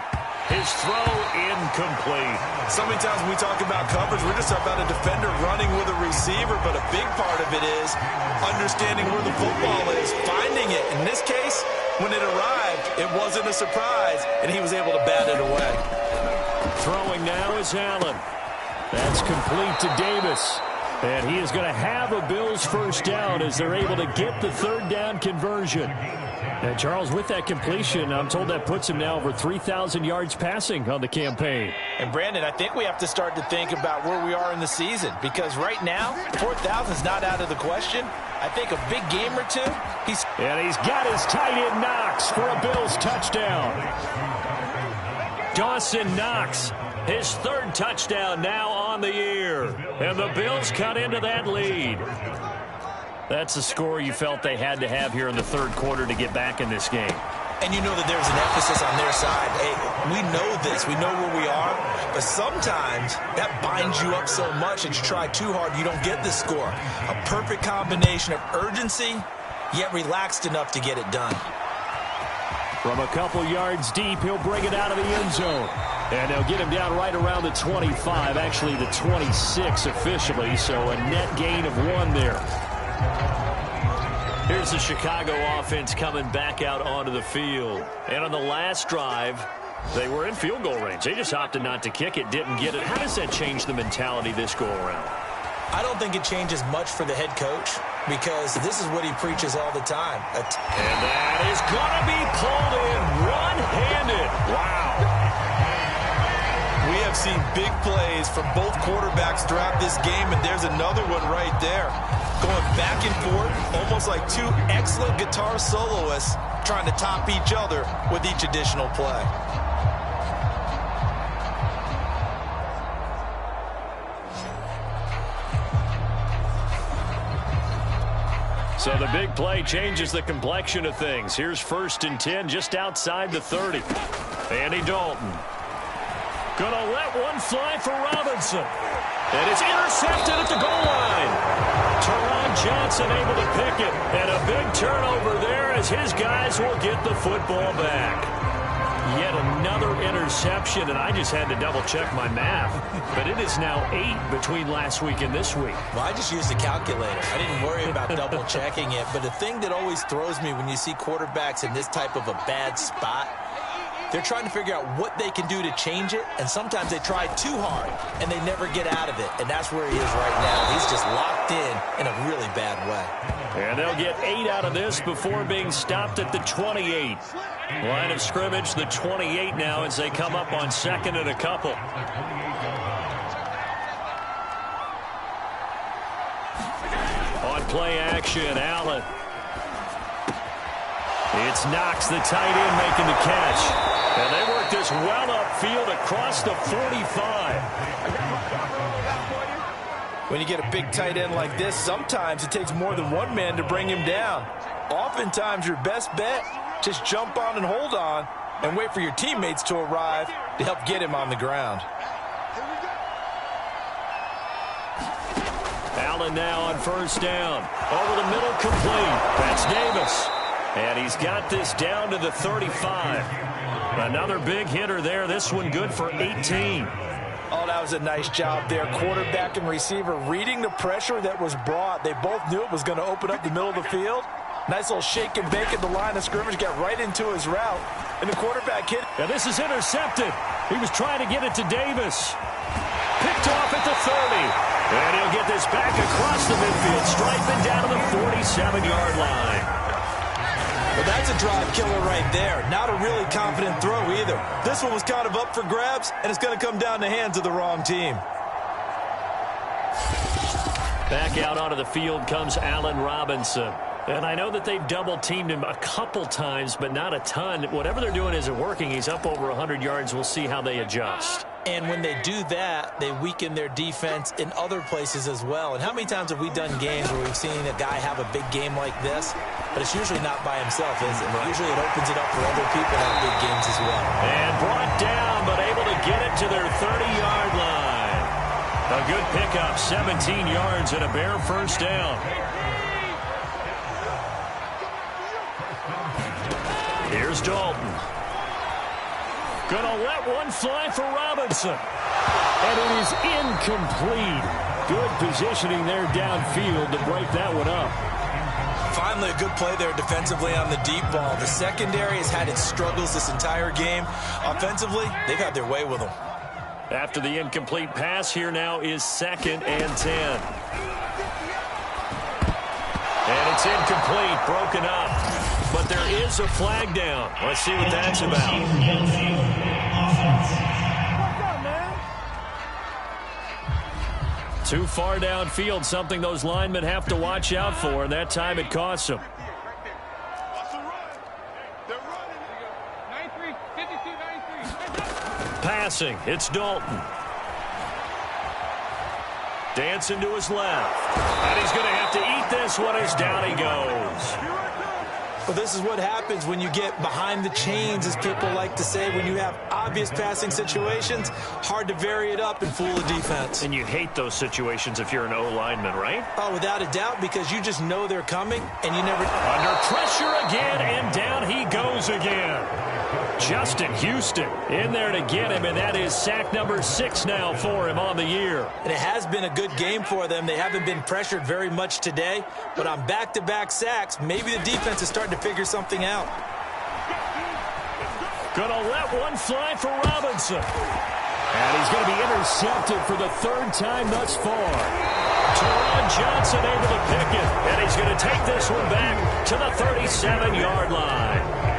his throw incomplete. So many times when we talk about coverage, we're just talking about a defender running with a receiver, but a big part of it is understanding where the football is, finding it. In this case, when it arrived, it wasn't a surprise, and he was able to bat it away. Throwing now is Allen. That's complete to Davis. And he is going to have a Bills 1st down as they're able to get the 3rd down conversion. And Charles, with that completion, I'm told that puts him now over 3,000 yards passing on the campaign. And Brandon, I think we have to start to think about where we are in the season, because right now, 4,000 is not out of the question. I think a big game or two. And he's got his tight end Knox for a Bills touchdown. Dawson Knox, his 3rd touchdown now on the year. And the Bills cut into that lead. That's a score you felt they had to have here in the 3rd quarter to get back in this game. And you know that there's an emphasis on their side. Hey, we know this. We know where we are. But sometimes that binds you up so much that you try too hard, you don't get the score. A perfect combination of urgency, yet relaxed enough to get it done. From a couple yards deep, he'll bring it out of the end zone. And they'll get him down right around the 25, actually the 26 officially, so a net gain of 1 there. Here's the Chicago offense coming back out onto the field. And on the last drive, they were in field goal range. They just opted not to kick it, didn't get it. How does that change the mentality this go-around? I don't think it changes much for the head coach, because this is what he preaches all the time. And that is going to be pulled in one-handed. Wow. We have seen big plays from both quarterbacks throughout this game, and there's another one right there. Going back and forth, almost like 2 excellent guitar soloists trying to top each other with each additional play. So the big play changes the complexion of things. Here's 1st and 10 just outside the 30. Andy Dalton. Gonna let one fly for Robinson. And it's intercepted at the goal line. Teron Johnson able to pick it. And a big turnover there as his guys will get the football back. Yet another interception, and I just had to double-check my math. But it is now 8 between last week and this week. Well, I just used a calculator. I didn't worry about double-checking it. But the thing that always throws me when you see quarterbacks in this type of a bad spot, they're trying to figure out what they can do to change it, and sometimes they try too hard, and they never get out of it, and that's where he is right now. He's just locked in a really bad way. And they'll get 8 out of this before being stopped at the 28. Line of scrimmage, the 28 now as they come up on 2nd and a couple. On play action, Allen. It's Knox, the tight end, making the catch. And they work this well upfield across the 45. When you get a big tight end like this, sometimes it takes more than one man to bring him down. Oftentimes, your best bet, just jump on and hold on and wait for your teammates to arrive to help get him on the ground. Allen now on first down. Over the middle, complete. That's Davis. And he's got this down to the 35. Another big hitter there. This one good for 18. Oh, that was a nice job there. Quarterback and receiver reading the pressure that was brought. They both knew it was going to open up the middle of the field. Nice little shake and bake at the line of scrimmage. Got right into his route. And the quarterback hit. And this is intercepted. He was trying to get it to Davis. Picked off at the 30. And he'll get this back across the midfield, striping down to the 47-yard line. Well, that's a drive killer right there. Not a really confident throw either. This one was kind of up for grabs, and it's going to come down the hands of the wrong team. Back out onto the field comes Allen Robinson. And I know that they've double-teamed him a couple times, but not a ton. Whatever they're doing isn't working. He's up over 100 yards. We'll see how they adjust. And when they do that, they weaken their defense in other places as well. And how many times have we done games where we've seen a guy have a big game like this? But it's usually not by himself, is it? Right. Usually it opens it up for other people to have big games as well. And brought down, but able to get it to their 30-yard line. A good pickup, 17 yards and a Bear first down. Here's Dalton. Gonna let one fly for Robinson. And it is incomplete. Good positioning there downfield to break that one up. Finally, a good play there defensively on the deep ball. The secondary has had its struggles this entire game. Offensively, they've had their way with them. After the incomplete pass, here now is 2nd and 10. And it's incomplete, broken up. But there is a flag down. Let's see what that's about. Too far downfield, something those linemen have to watch out for, and that time it costs them. Passing, it's Dalton. Dancing to his left. And he's going to have to eat this one as down he goes. Well, this is what happens when you get behind the chains, as people like to say. When you have obvious passing situations, hard to vary it up and fool the defense. And you hate those situations if you're an O-lineman, right? Oh, without a doubt, because you just know they're coming, and you never... Under pressure again, and down he goes again. Justin Houston in there to get him, and that is sack number 6 now for him on the year. And it has been a good game for them. They haven't been pressured very much today, but on back-to-back sacks, maybe the defense is starting to figure something out. Gonna let one fly for Robinson. And he's going to be intercepted for the 3rd time thus far. Teron Johnson able to pick it, and he's going to take this one back to the 37-yard line.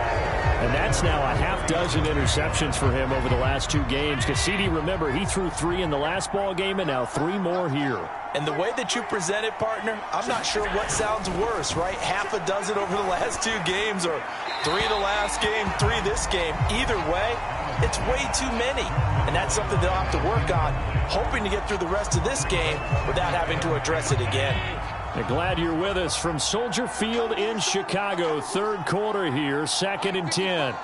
And that's now a half-dozen interceptions for him over the last 2 games. Cassidy, remember, he threw 3 in the last ball game and now 3 more here. And the way that you present it, partner, I'm not sure what sounds worse, right? Half a dozen over the last 2 games, or 3 the last game, 3 this game. Either way, it's way too many. And that's something they'll have to work on, hoping to get through the rest of this game without having to address it again. And glad you're with us from Soldier Field in Chicago. 3rd quarter here, 2nd and 10.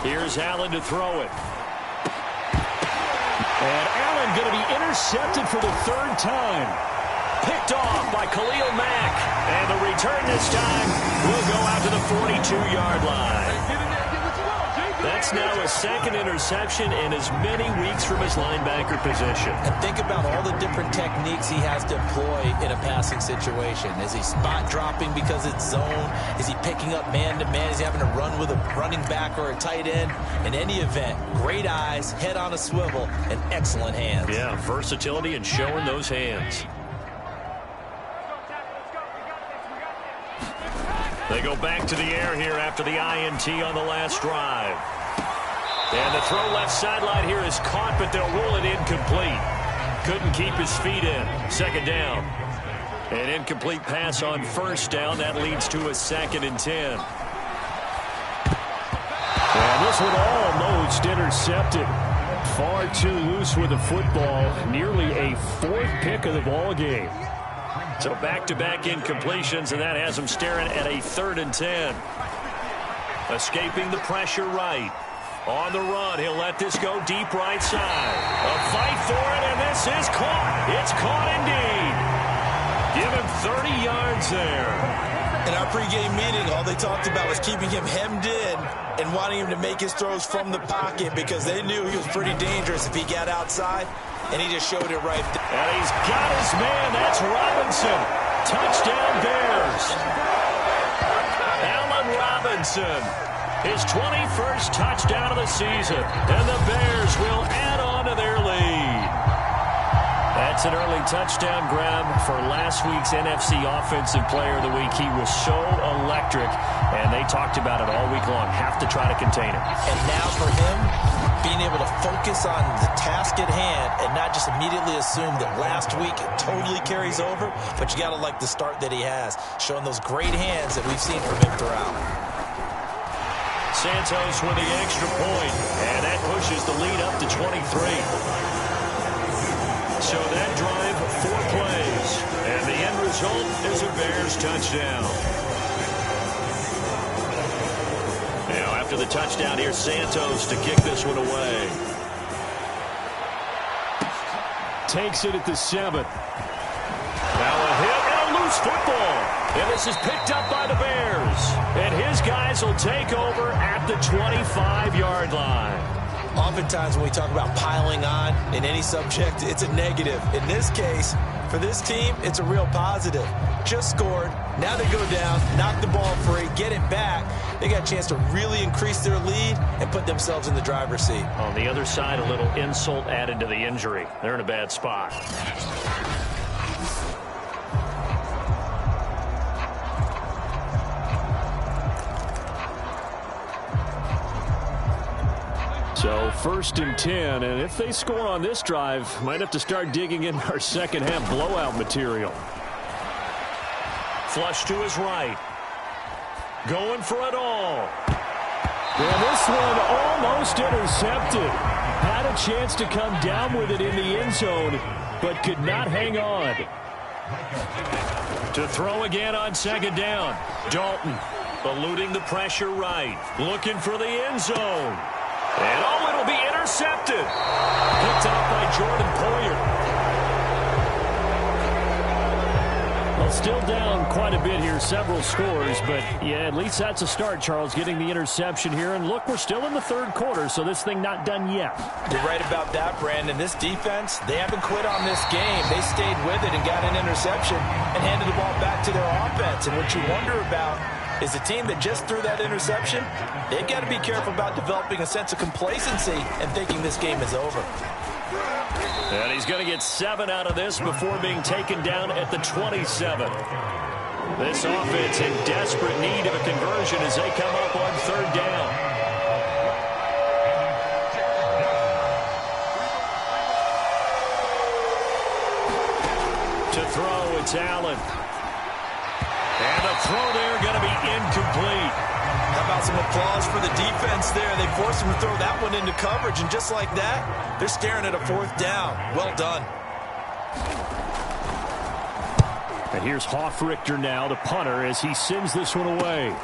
Here's Allen to throw it. And Allen going to be intercepted for the 3rd time. Picked off by Khalil Mack. And the return this time will go out to the 42-yard line. That's now a 2nd interception in as many weeks from his linebacker position. And think about all the different techniques he has to employ in a passing situation. Is he spot dropping because it's zone? Is he picking up man-to-man? Is he having to run with a running back or a tight end? In any event, great eyes, head on a swivel, and excellent hands. Yeah, versatility and showing those hands. They go back to the air here after the INT on the last drive. And the throw left sideline here is caught, but they'll rule it incomplete. Couldn't keep his feet in. 2nd down. An incomplete pass on 1st down. That leads to a 2nd and 10. And this one almost intercepted. Far too loose with the football. Nearly a 4th pick of the ball game. So back-to-back incompletions, and that has them staring at a 3rd and 10. Escaping the pressure right. On the run, he'll let this go deep right side. A fight for it, and this is caught. It's caught indeed. Give him 30 yards there. In our pregame meeting, all they talked about was keeping him hemmed in and wanting him to make his throws from the pocket because they knew he was pretty dangerous if he got outside, and he just showed it right there. And he's got his man. That's Robinson. Touchdown Bears. Allen Robinson. His 21st touchdown of the season. And the Bears will add on to their lead. That's an early touchdown grab for last week's NFC Offensive Player of the Week. He was so electric, and they talked about it all week long. Have to try to contain him. And now for him, being able to focus on the task at hand and not just immediately assume that last week it totally carries over, but you got to like the start that he has, showing those great hands that we've seen from him throughout. Santos with the extra point, and that pushes the lead up to 23. So that drive, 4 plays, and the end result is a Bears touchdown. Now after the touchdown, here's Santos to kick this one away. Takes it at the 7. Now a hit and a loose football. And this is picked up by the Bears. And his guys will take over at the 25-yard line. Oftentimes when we talk about piling on in any subject, it's a negative. In this case, for this team, it's a real positive. Just scored. Now they go down, knock the ball free, get it back. They got a chance to really increase their lead and put themselves in the driver's seat. On the other side, a little insult added to the injury. They're in a bad spot. So 1st and 10, and if they score on this drive, might have to start digging in our second half blowout material. Flush to his right. Going for it all. And this one almost intercepted. Had a chance to come down with it in the end zone, but could not hang on. To throw again on 2nd down. Dalton eluding the pressure right. Looking for the end zone. And oh, it'll be intercepted. Picked up by Jordan Poyer. Well, still down quite a bit here, several scores, but yeah, at least that's a start, Charles, getting the interception here. And look, we're still in the 3rd quarter, so this thing not done yet. You're right about that, Brandon. This defense, they haven't quit on this game. They stayed with it and got an interception and handed the ball back to their offense. And what you wonder about is a team that just threw that interception, they've got to be careful about developing a sense of complacency and thinking this game is over. And he's going to get 7 out of this before being taken down at the 27. This offense in desperate need of a conversion as they come up on 3rd down. To throw, it's Allen. And the throw there going to be incomplete. How about some applause for the defense there? They forced him to throw that one into coverage, and just like that, they're staring at a 4th down. Well done. And here's Hofrichter now, the punter, as he sends this one away.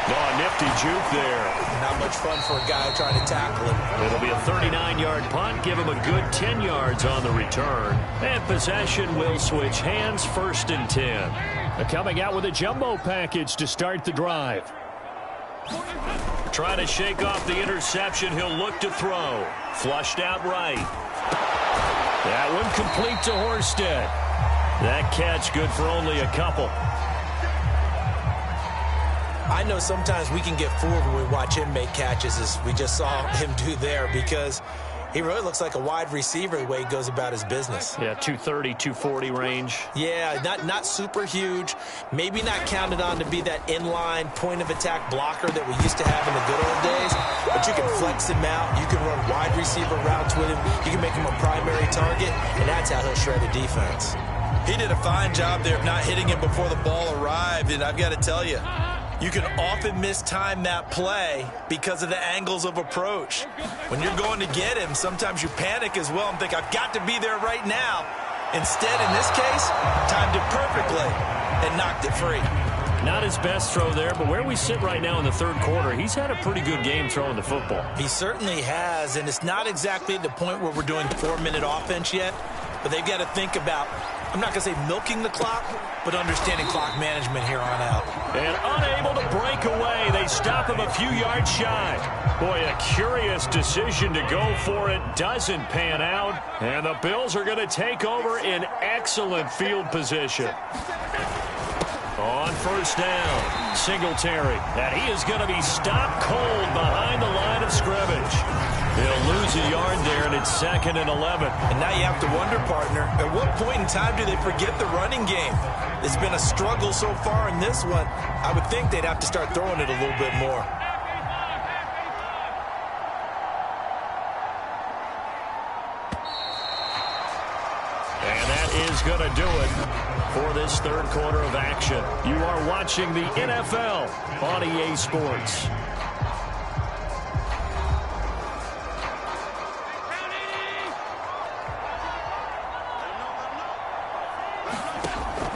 Oh, nifty juke there. Not much fun for a guy trying to tackle him. It'll be a 39-yard punt. Give him a good 10 yards on the return. And possession will switch hands, 1st and 10. Coming out with a jumbo package to start the drive. Trying to shake off the interception. He'll look to throw. Flushed out right. That one complete to Horsted. That catch good for only a couple. I know sometimes we can get fooled when we watch him make catches, as we just saw him do there, because he really looks like a wide receiver the way he goes about his business. Yeah, 230, 240 range. Yeah, not super huge. Maybe not counted on to be that inline point-of-attack blocker that we used to have in the good old days, but you can flex him out. You can run wide receiver routes with him. You can make him a primary target, and that's how he'll shred a defense. He did a fine job there of not hitting him before the ball arrived, and I've got to tell you, you can often mistime that play because of the angles of approach. When you're going to get him, sometimes you panic as well and think, I've got to be there right now. Instead, in this case, timed it perfectly and knocked it free. Not his best throw there, but where we sit right now in the third quarter, he's had a pretty good game throwing the football. He certainly has, and it's not exactly at the point where we're doing 4-minute offense yet, but they've got to think about, I'm not going to say milking the clock, but understanding clock management here on out. And unable to break away, they stop him a few yards shy. Boy, a curious decision to go for it. Doesn't pan out, and the Bills are going to take over in excellent field position. On first down, Singletary, and he is going to be stopped cold behind the line of scrimmage. He'll lose a yard there, and it's 2nd and 11. And now you have to wonder, partner, at what point in time do they forget the running game? It's been a struggle so far in this one. I would think they'd have to start throwing it a little bit more. And that is going to do it for this third quarter of action. You are watching the NFL on EA Sports.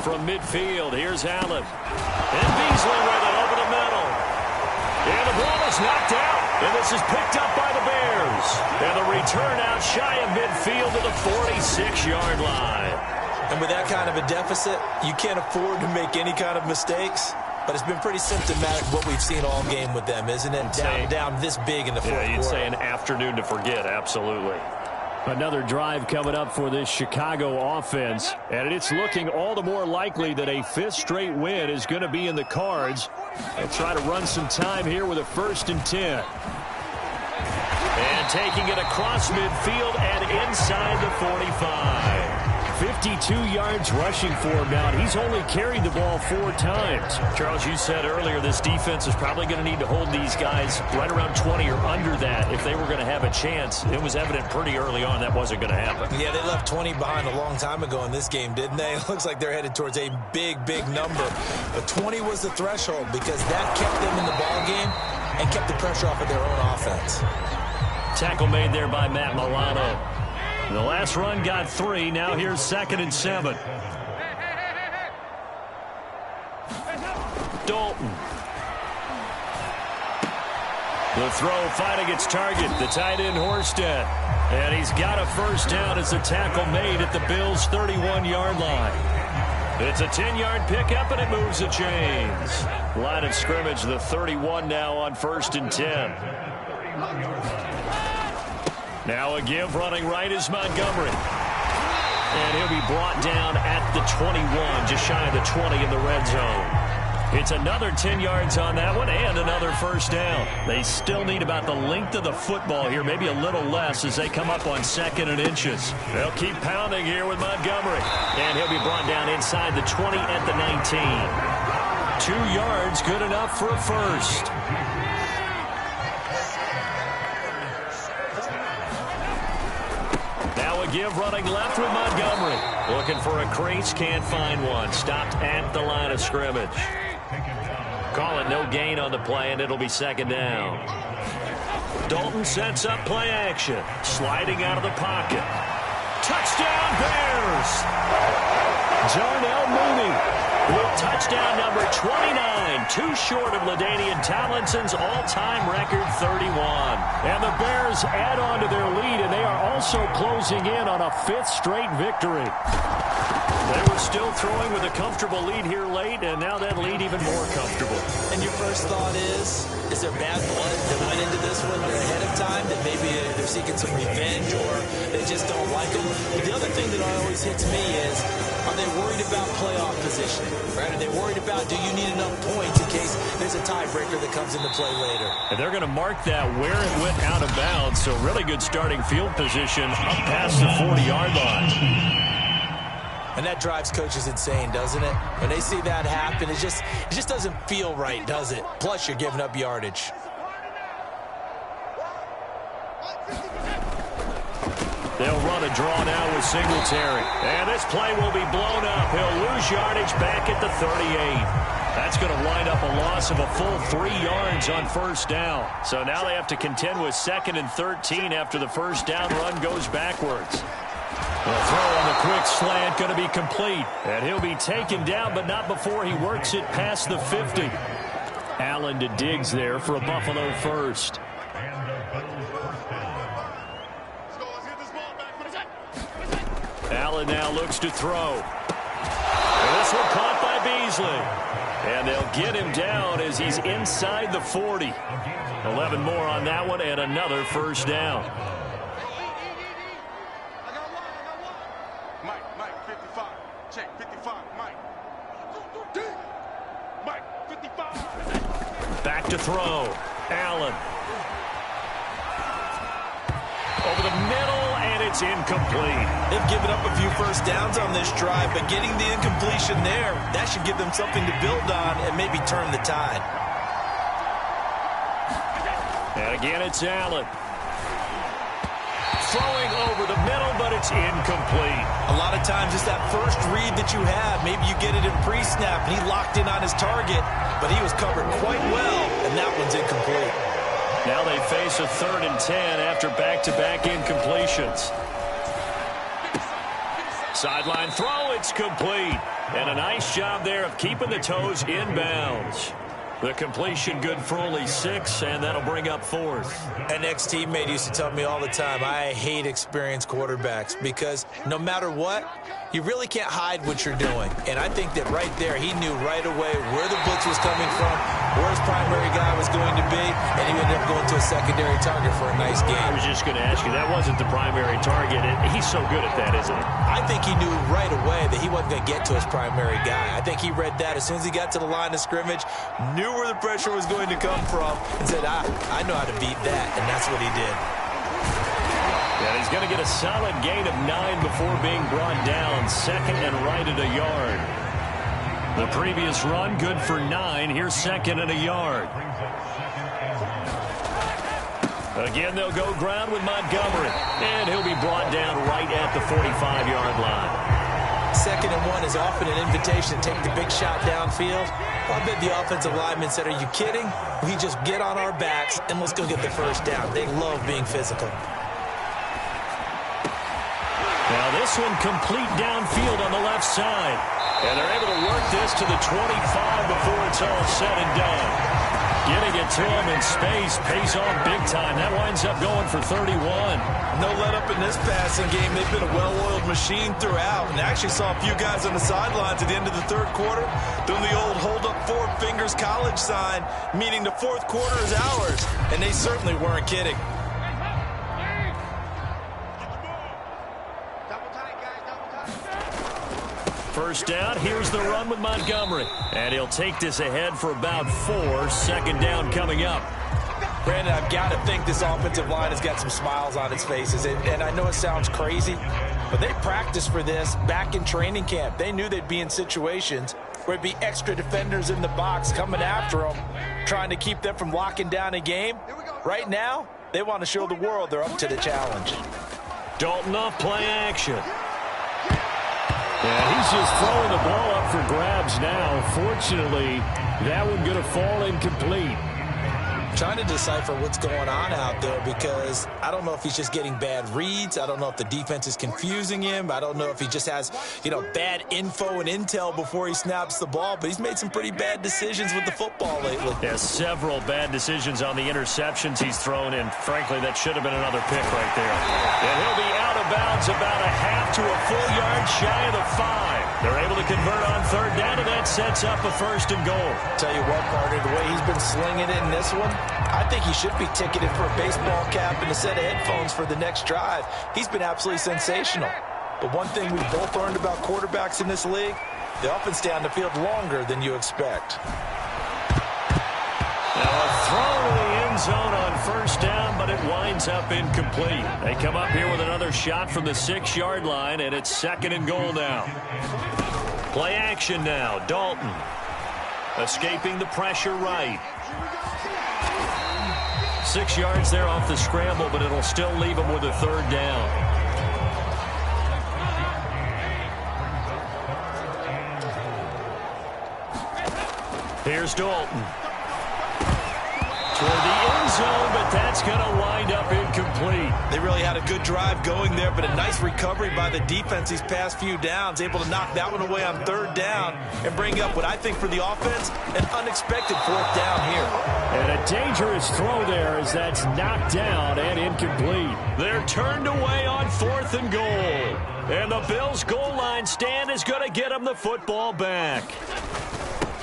From midfield, here's Allen. And Beasley with it over the middle. And the ball is knocked out. And this is picked up by the Bears. And the return out shy of midfield to the 46-yard line. And with that kind of a deficit, you can't afford to make any kind of mistakes. But it's been pretty symptomatic what we've seen all game with them, isn't it? Down this big in the fourth quarter. You'd say an afternoon to forget, absolutely. Another drive coming up for this Chicago offense, and it's looking all the more likely that a 5th straight win is going to be in the cards. They'll try to run some time here with a 1st and 10. And taking it across midfield and inside the 45. 52 yards rushing for him now, and he's only carried the ball 4 times. Charles, you said earlier this defense is probably going to need to hold these guys right around 20 or under that if they were going to have a chance. It was evident pretty early on that wasn't going to happen. Yeah, they left 20 behind a long time ago in this game, didn't they? It looks like they're headed towards a big, big number. But 20 was the threshold because that kept them in the ball game and kept the pressure off of their own offense. Tackle made there by Matt Milano. The last run got 3. Now here's 2nd and 7. Dalton. The throw finding its target, the tight end Horsted. And he's got a first down as the tackle made at the Bills' 31-yard line. It's a 10-yard pickup, and it moves the chains. Line of scrimmage, the 31 now on 1st and 10. Now a give running right is Montgomery. And he'll be brought down at the 21, just shy of the 20 in the red zone. It's another 10 yards on that one and another first down. They still need about the length of the football here, maybe a little less as they come up on 2nd and inches. They'll keep pounding here with Montgomery. And he'll be brought down inside the 20 at the 19. 2 yards, good enough for a first. Now a give running left with Montgomery. Looking for a crease, can't find one. Stopped at the line of scrimmage. Call it no gain on the play, and it'll be 2nd down. Dalton sets up play action. Sliding out of the pocket. Touchdown Bears! Darnell Mooney with touchdown number 29, too short of LaDainian Tomlinson's all-time record 31. And the Bears add on to their lead, and they are also closing in on a 5th straight victory. They were still throwing with a comfortable lead here late, and now that lead even more comfortable. And your first thought is there bad blood that went into this one ahead of time, that maybe they're seeking some revenge or they just don't like them? But the other thing that always hits me is, are they worried about playoff positioning? Right? Are they worried about, do you need enough points in case there's a tiebreaker that comes into play later? And they're going to mark that where it went out of bounds, so really good starting field position up past the 40-yard line. And that drives coaches insane, doesn't it? When they see that happen, it just doesn't feel right, does it? Plus, you're giving up yardage. They'll run a draw now with Singletary. And this play will be blown up. He'll lose yardage back at the 38. That's going to wind up a loss of a full 3 yards on first down. So now they have to contend with 2nd and 13 after the first down run goes backwards. The throw on the quick slant going to be complete. And he'll be taken down, but not before he works it past the 50. Allen to Diggs there for a Buffalo first. Allen now looks to throw. And this one caught by Beasley. And they'll get him down as he's inside the 40. 11 more on that one and another first down. Mike, 55. Check, 55, Mike. Mike, 55. Back to throw. Allen. Over the middle, and it's incomplete. They've given up a few first downs on this drive, but getting the incompletion there, that should give them something to build on and maybe turn the tide. And again, it's Allen. Throwing over the middle, but it's incomplete. A lot of times it's that first read that you have. Maybe you get it in pre-snap, and he locked in on his target, but he was covered quite well, and that one's incomplete. Now they face a 3rd and 10 after back-to-back incompletions. Sideline throw, it's complete. And a nice job there of keeping the toes inbounds. The completion good for only 6, and that'll bring up 4th. An ex-teammate used to tell me all the time, I hate experienced quarterbacks because no matter what, you really can't hide what you're doing. And I think that right there, he knew right away where the blitz was coming from, where his primary guy was going to be, and he ended up going to a secondary target for a nice game. I was just going to ask you, that wasn't the primary target. He's so good at that, isn't he? I think he knew right away that he wasn't going to get to his primary guy. I think he read that as soon as he got to the line of scrimmage, knew where the pressure was going to come from, and said, I know how to beat that, and that's what he did. And he's going to get a solid gain of 9 before being brought down. 2nd and right at a yard. The previous run, good for 9. Here's 2nd and a yard. Again, they'll go ground with Montgomery. And he'll be brought down right at the 45-yard line. 2nd and 1 is often an invitation to take the big shot downfield. I bet the offensive lineman said, are you kidding? We just get on our backs and let's go get the first down. They love being physical. Now this one complete downfield on the left side. And they're able to work this to the 25 before it's all said and done. Getting it to him in space pays off big time. That winds up going for 31. No let up in this passing game. They've been a well-oiled machine throughout. And I actually saw a few guys on the sidelines at the end of the 3rd quarter doing the old hold up 4 fingers college sign, meaning the 4th quarter is ours. And they certainly weren't kidding. First down, here's the run with Montgomery. And he'll take this ahead for about 4. 2nd down coming up. Brandon, I've got to think this offensive line has got some smiles on its faces. And I know it sounds crazy, but they practiced for this back in training camp. They knew they'd be in situations where it'd be extra defenders in the box coming after them, trying to keep them from locking down a game. Right now, they want to show the world they're up to the challenge. Dalton off play action. Yeah, he's just throwing the ball up for grabs now. Fortunately, that one going to fall incomplete. Trying to decipher what's going on out there because I don't know if he's just getting bad reads. I don't know if the defense is confusing him. I don't know if he just has, bad info and intel before he snaps the ball. But he's made some pretty bad decisions with the football lately. Yeah, several bad decisions on the interceptions he's thrown in. Frankly, that should have been another pick right there. And he'll be out of bounds about a half to a full yard shy of the 5. They're able to convert on 3rd down, and that sets up a 1st and goal. Tell you what, partner, the way he's been slinging it in this one, I think he should be ticketed for a baseball cap and a set of headphones for the next drive. He's been absolutely sensational. But one thing we've both learned about quarterbacks in this league, they often stay on the field longer than you expect. Now a throw to the end zone on 1st down, but it winds up incomplete. They come up here with another shot from the 6-yard line, and it's 2nd and goal now. Play action now. Dalton escaping the pressure right. 6 yards there off the scramble, but it'll still leave him with a 3rd down. Here's Dalton. toward the end zone, but that's going to wind up incomplete. They really had a good drive going there, but a nice recovery by the defense these past few downs, able to knock that one away on third down and bring up what I think for the offense, an unexpected fourth down here. And a dangerous throw there as that's knocked down and incomplete. They're turned away on 4th and goal. And the Bills' goal line stand is going to get them the football back.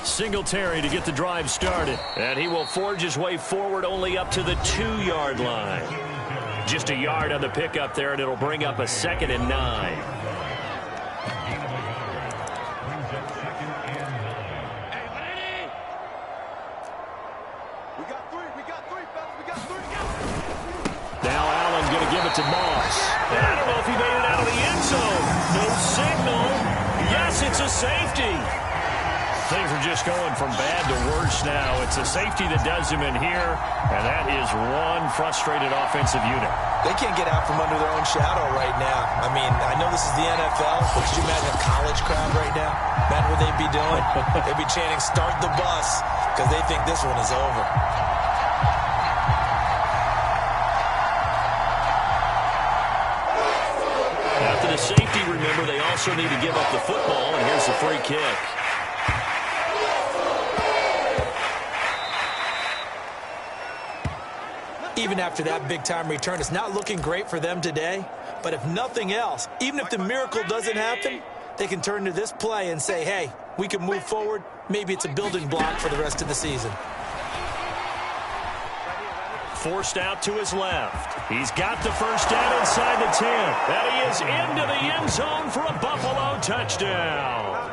Singletary to get the drive started. And he will forge his way forward only up to the 2-yard line. Just a yard on the pickup there, and it'll bring up a 2nd and 9. Now Allen going to give it to Moss. And I don't know if he made it out of the end zone. No signal. Yes, it's a safety. Things are just going from bad to worse now. It's a safety that does him in here, and that is one frustrated offensive unit. They can't get out from under their own shadow right now. I mean, I know this is the NFL, but could you imagine a college crowd right now? Imagine what they'd be doing. They'd be chanting, "Start the bus," because they think this one is over. After the safety, remember, they also need to give up the football, and here's the free kick. Even after that big-time return, it's not looking great for them today. But if nothing else, even if the miracle doesn't happen, they can turn to this play and say, hey, we can move forward. Maybe it's a building block for the rest of the season. Forced out to his left. He's got the first down inside the 10. And he is into the end zone for a Buffalo touchdown.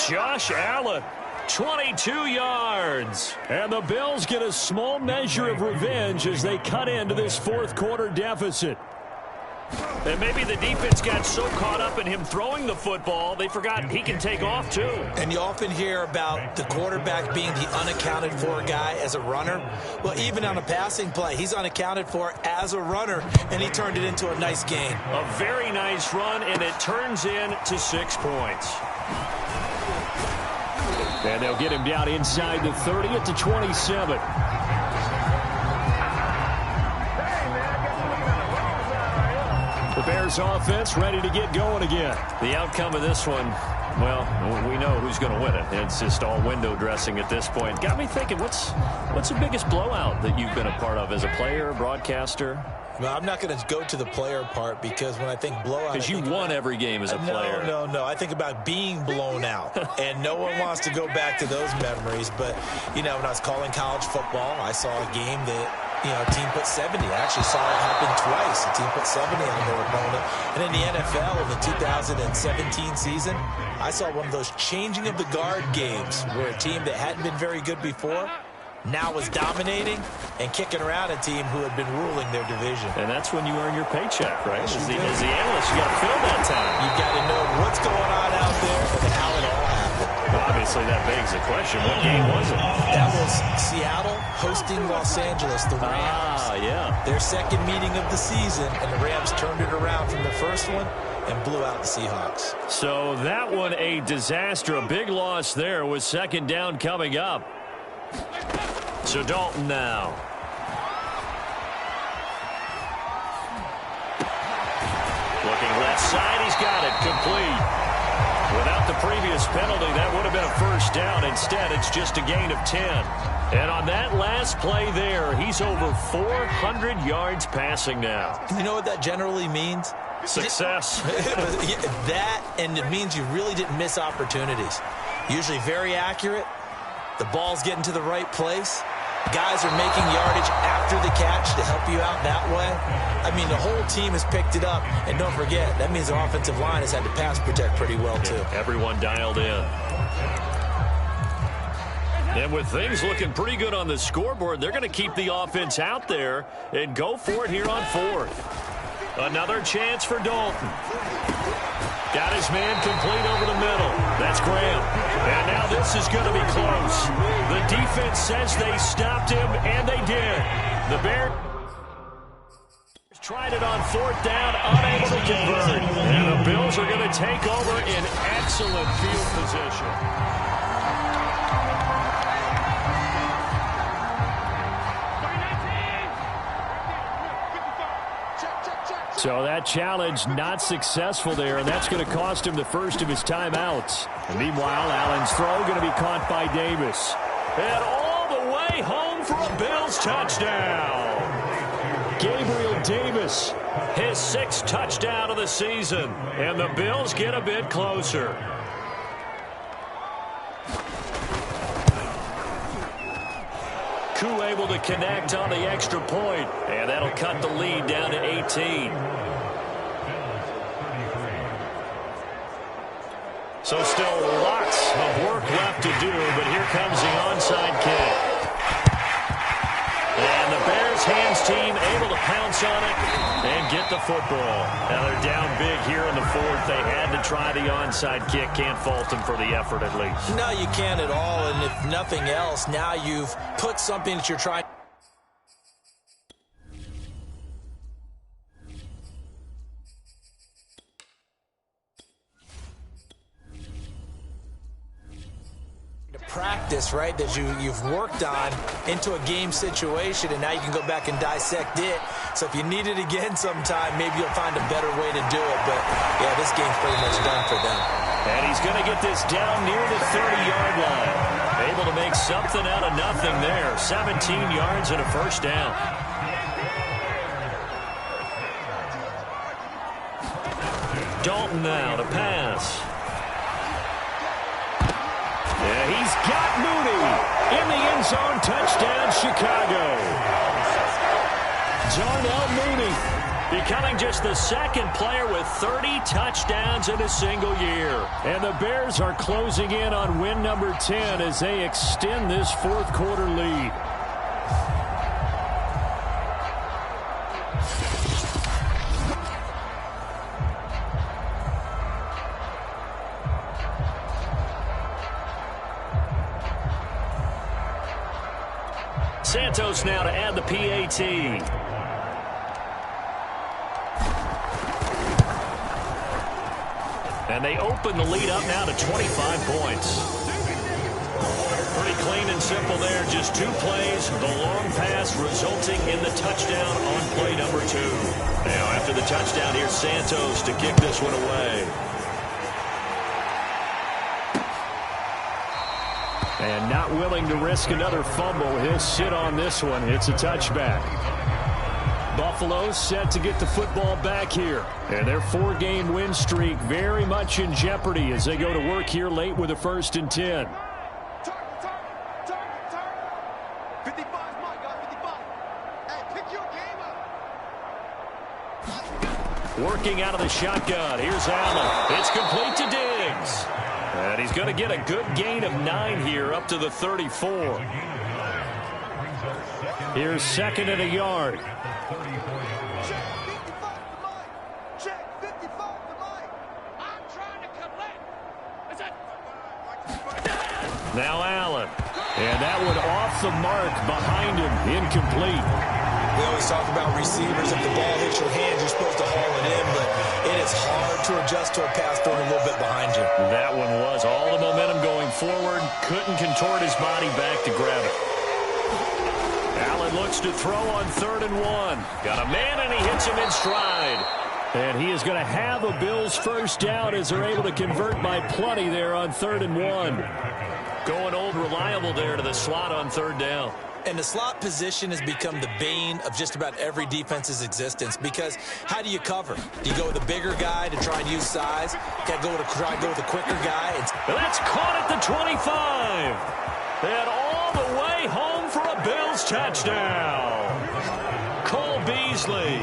Josh Allen. 22 yards. And the Bills get a small measure of revenge as they cut into this fourth quarter deficit. And maybe the defense got so caught up in him throwing the football, they forgot he can take off too. And you often hear about the quarterback being the unaccounted for guy as a runner. Well, even on a passing play, he's unaccounted for as a runner, and he turned it into a nice gain. A very nice run, and it turns into 6 points. And they'll get him down inside the 30 at the 27. The Bears offense ready to get going again. The outcome of this one, well, we know who's going to win it. It's just all window dressing at this point. Got me thinking, what's the biggest blowout that you've been a part of as a player, broadcaster? No, I'm not going to go to the player part because when I think blowout... Because you won every game as a player. No. I think about being blown out. And no one wants to go back to those memories. But, you know, when I was calling college football, I saw a game that, you know, a team put 70. I actually saw it happen twice. A team put 70 on their opponent. And in the NFL, in the 2017 season, I saw one of those changing of the guard games where a team that hadn't been very good before now was dominating and kicking around a team who had been ruling their division. And that's when you earn your paycheck, right? As the analyst, you got to fill that time. You've got to know what's going on out there and how it all happened. Well, obviously, that begs the question, what game was it? That was Seattle hosting Los Angeles, the Rams. Yeah. Their second meeting of the season, and the Rams turned it around from the first one and blew out the Seahawks. So that one a disaster, a big loss there with second down coming up. So Dalton now. Looking left side, he's got it, complete. Without the previous penalty, that would have been a first down. Instead, it's just a gain of 10. And on that last play there, he's over 400 yards passing now. You know what that generally means? Success. That, and it means you really didn't miss opportunities. Usually very accurate. The ball's getting to the right place. Guys are making yardage after the catch to help you out that way. I mean, the whole team has picked it up. And don't forget, that means the offensive line has had to pass protect pretty well, too. Everyone dialed in. And with things looking pretty good on the scoreboard, they're going to keep the offense out there and go for it here on fourth. Another chance for Dalton. Got his man complete over the middle. That's Graham. And now this is going to be close. The defense says they stopped him, and they did. The Bears tried it on fourth down, unable to convert. And the Bills are going to take over in excellent field position. So that challenge not successful there, and that's going to cost him the first of his timeouts. And meanwhile, Allen's throw going to be caught by Davis. And all the way home for a Bills touchdown. Gabriel Davis, his 6th touchdown of the season. And the Bills get a bit closer. Koo able to connect on the extra point, and that'll cut the lead down to 18. So still lots of work left to do, but here comes the onside kick. And the Bears hands team able to pounce on it and get the football. Now they're down big here in the 4th. They had to try the onside kick. Can't fault them for the effort at least. No, you can't at all. And if nothing else, now you've put something that you're trying. Practice, right, that you've worked on into a game situation, and now you can go back and dissect it. So if you need it again sometime, maybe you'll find a better way to do it. But, yeah, this game's pretty much done for them. And he's going to get this down near the 30-yard line. Able to make something out of nothing there. 17 yards and a first down. Dalton now to pass. Yeah, he's got Mooney in the end zone. Touchdown, Chicago. Darnell Mooney becoming just the 2nd player with 30 touchdowns in a single year. And the Bears are closing in on win number 10 as they extend this 4th quarter lead. Santos now to add the PAT. And they open the lead up now to 25 points. Pretty clean and simple there. Just 2 plays. The long pass resulting in the touchdown on play number 2. Now after the touchdown, here's Santos to kick this one away. And not willing to risk another fumble. He'll sit on this one. It's a touchback. Buffalo set to get the football back here. And their 4-game win streak very much in jeopardy as they go to work here late with a 1st and 10. 55, my guy, 55. Hey, pick your game up. Working out of the shotgun. Here's Allen. It's complete to Diggs. And he's going to get a good gain of 9 here up to the 34. Here's 2nd and a yard. Check 55 to Mike. Check 55 to Mike. I'm trying to collect. Is that... Now Allen. And that one off the mark behind him. Incomplete. We always talk about receivers. If the ball hits your hands, you're supposed to haul it in, but it is hard to adjust to a pass thrown a little bit behind you. That one was all the momentum going forward. Couldn't contort his body back to grab it. Allen looks to throw on 3rd and 1. Got a man, and he hits him in stride. And he is going to have a Bills first down as they're able to convert by plenty there on 3rd and 1. Going old reliable there to the slot on 3rd down. And the slot position has become the bane of just about every defense's existence, because how do you cover? Do you go with a bigger guy to try and use size? Got to try and go with a quicker guy? And that's caught at the 25. And all the way home for a Bills touchdown. Cole Beasley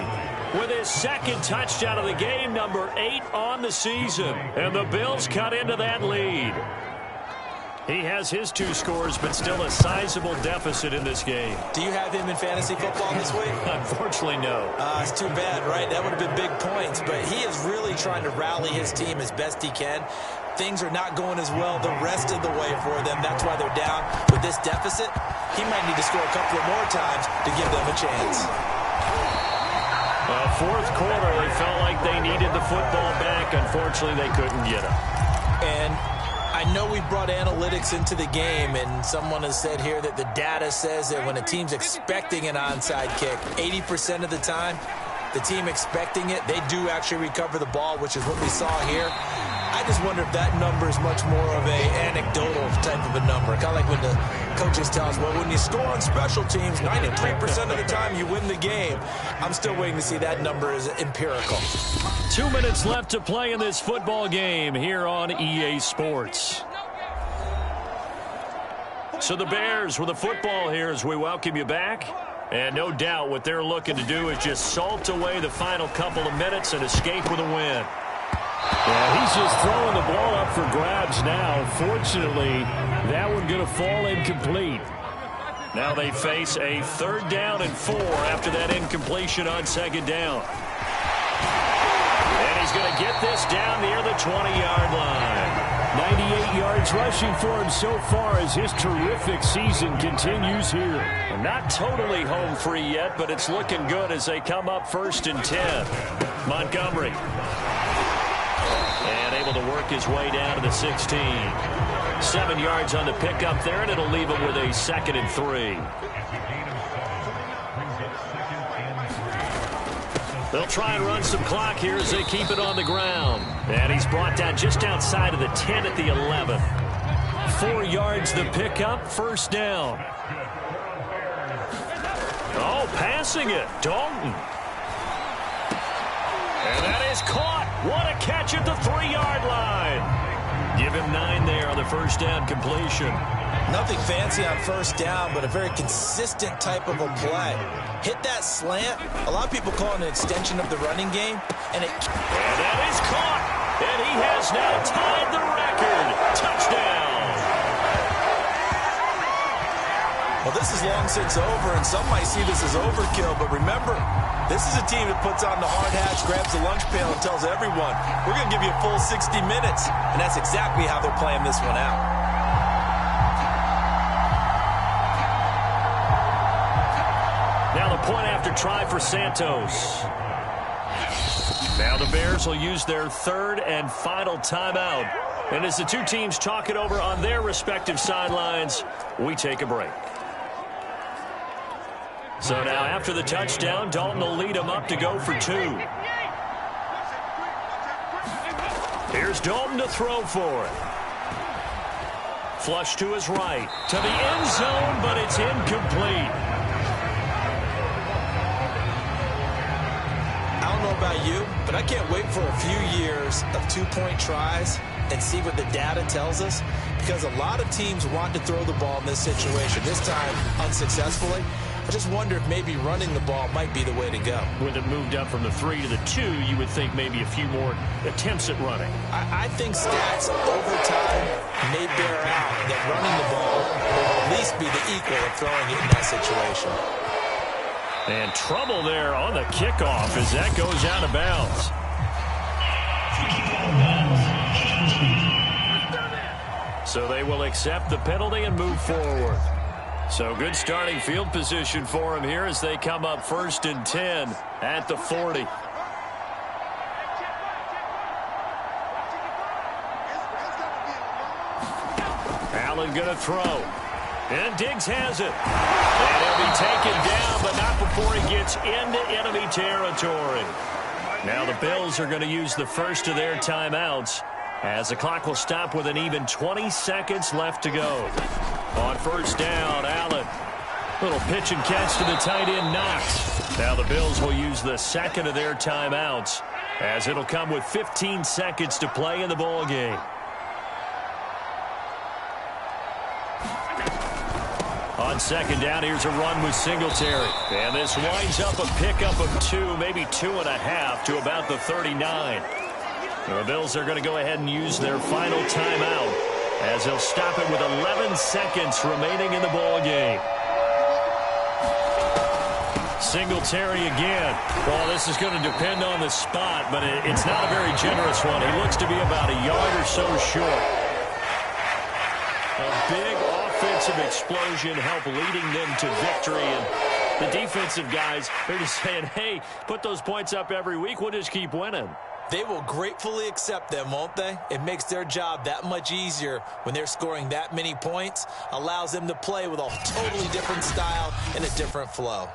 with his 2nd touchdown of the game, number 8 on the season. And the Bills cut into that lead. He has his 2 scores, but still a sizable deficit in this game. Do you have him in fantasy football this week? Unfortunately, no. It's too bad, right? That would have been big points, but he is really trying to rally his team as best he can. Things are not going as well the rest of the way for them. That's why they're down. With this deficit, he might need to score a couple of more times to give them a chance. 4th quarter, they felt like they needed the football back. Unfortunately, they couldn't get it. And I know we brought analytics into the game, and someone has said here that the data says that when a team's expecting an onside kick, 80% of the time, the team expecting it, they do actually recover the ball, which is what we saw here. I just wonder if that number is much more of a anecdotal type of a number. Kind of like when the coaches tell us, well, when you score on special teams, 93% of the time you win the game. I'm still waiting to see that number is empirical. 2 minutes left to play in this football game here on EA Sports. So the Bears with the football here as we welcome you back. And no doubt what they're looking to do is just salt away the final couple of minutes and escape with a win. Yeah, he's just throwing the ball up for grabs now. Fortunately, that one going to fall incomplete. Now they face a 3rd down and 4 after that incompletion on 2nd down. And he's going to get this down near the 20-yard line. 98 yards rushing for him so far as his terrific season continues here. Not totally home free yet, but it's looking good as they come up 1st and 10. Montgomery. And able to work his way down to the 16. 7 yards on the pickup there, and it'll leave him with a 2nd and 3. They'll try and run some clock here as they keep it on the ground. And he's brought down just outside of the 10 at the 11. 4 yards the pickup, 1st down. Oh, passing it, Dalton. And that is caught. What a catch at the 3-yard line. Give him 9 there on the 1st down completion. Nothing fancy on 1st down, but a very consistent type of a play. Hit that slant. A lot of people call it an extension of the running game. And that is caught. And he has now tied the record. Touchdown. Well, this is long since over, and some might see this as overkill. But remember, this is a team that puts on the hard hats, grabs the lunch pail, and tells everyone, we're going to give you a full 60 minutes. And that's exactly how they're playing this one out. Now the point after try for Santos. Now the Bears will use their 3rd and final timeout. And as the two teams talk it over on their respective sidelines, we take a break. So now after the touchdown, Dalton will lead them up to go for 2. Here's Dalton to throw for it. Flush to his right. To the end zone, but it's incomplete. I don't know about you, but I can't wait for a few years of 2-point tries and see what the data tells us, because a lot of teams want to throw the ball in this situation, this time unsuccessfully. I just wonder if maybe running the ball might be the way to go. When it moved up from the 3 to the 2, you would think maybe a few more attempts at running. I think stats over time may bear out that running the ball will at least be the equal of throwing it in that situation. And trouble there on the kickoff as that goes out of bounds. So they will accept the penalty and move forward. So good starting field position for them here as they come up 1st and 10 at the 40. Allen going to throw. And Diggs has it. And he'll be taken down, but not before he gets into enemy territory. Now the Bills are going to use the first of their timeouts as the clock will stop with an even 20 seconds left to go. On 1st down, Allen. Little pitch and catch to the tight end, Knox. Now the Bills will use the 2nd of their timeouts as it'll come with 15 seconds to play in the ball game. On 2nd down, here's a run with Singletary. And this winds up a pickup of 2, maybe 2.5 to about the 39. The Bills are going to go ahead and use their final timeout as they'll stop it with 11 seconds remaining in the ball game. Singletary again. Well, this is going to depend on the spot, but it's not a very generous one. He looks to be about a yard or so short. A big offensive explosion help leading them to victory. And the defensive guys, they're just saying, hey, put those points up every week. We'll just keep winning. They will gratefully accept them, won't they? It makes their job that much easier when they're scoring that many points. Allows them to play with a totally different style and a different flow.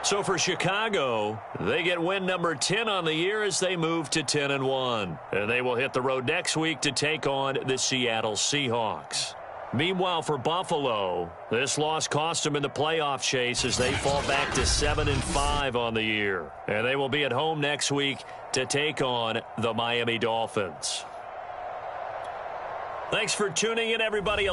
So for Chicago, they get win number 10 on the year as they move to 10-1. And they will hit the road next week to take on the Seattle Seahawks. Meanwhile, for Buffalo, this loss cost them in the playoff chase as they fall back to 7-5 on the year. And they will be at home next week to take on the Miami Dolphins. Thanks for tuning in, everybody.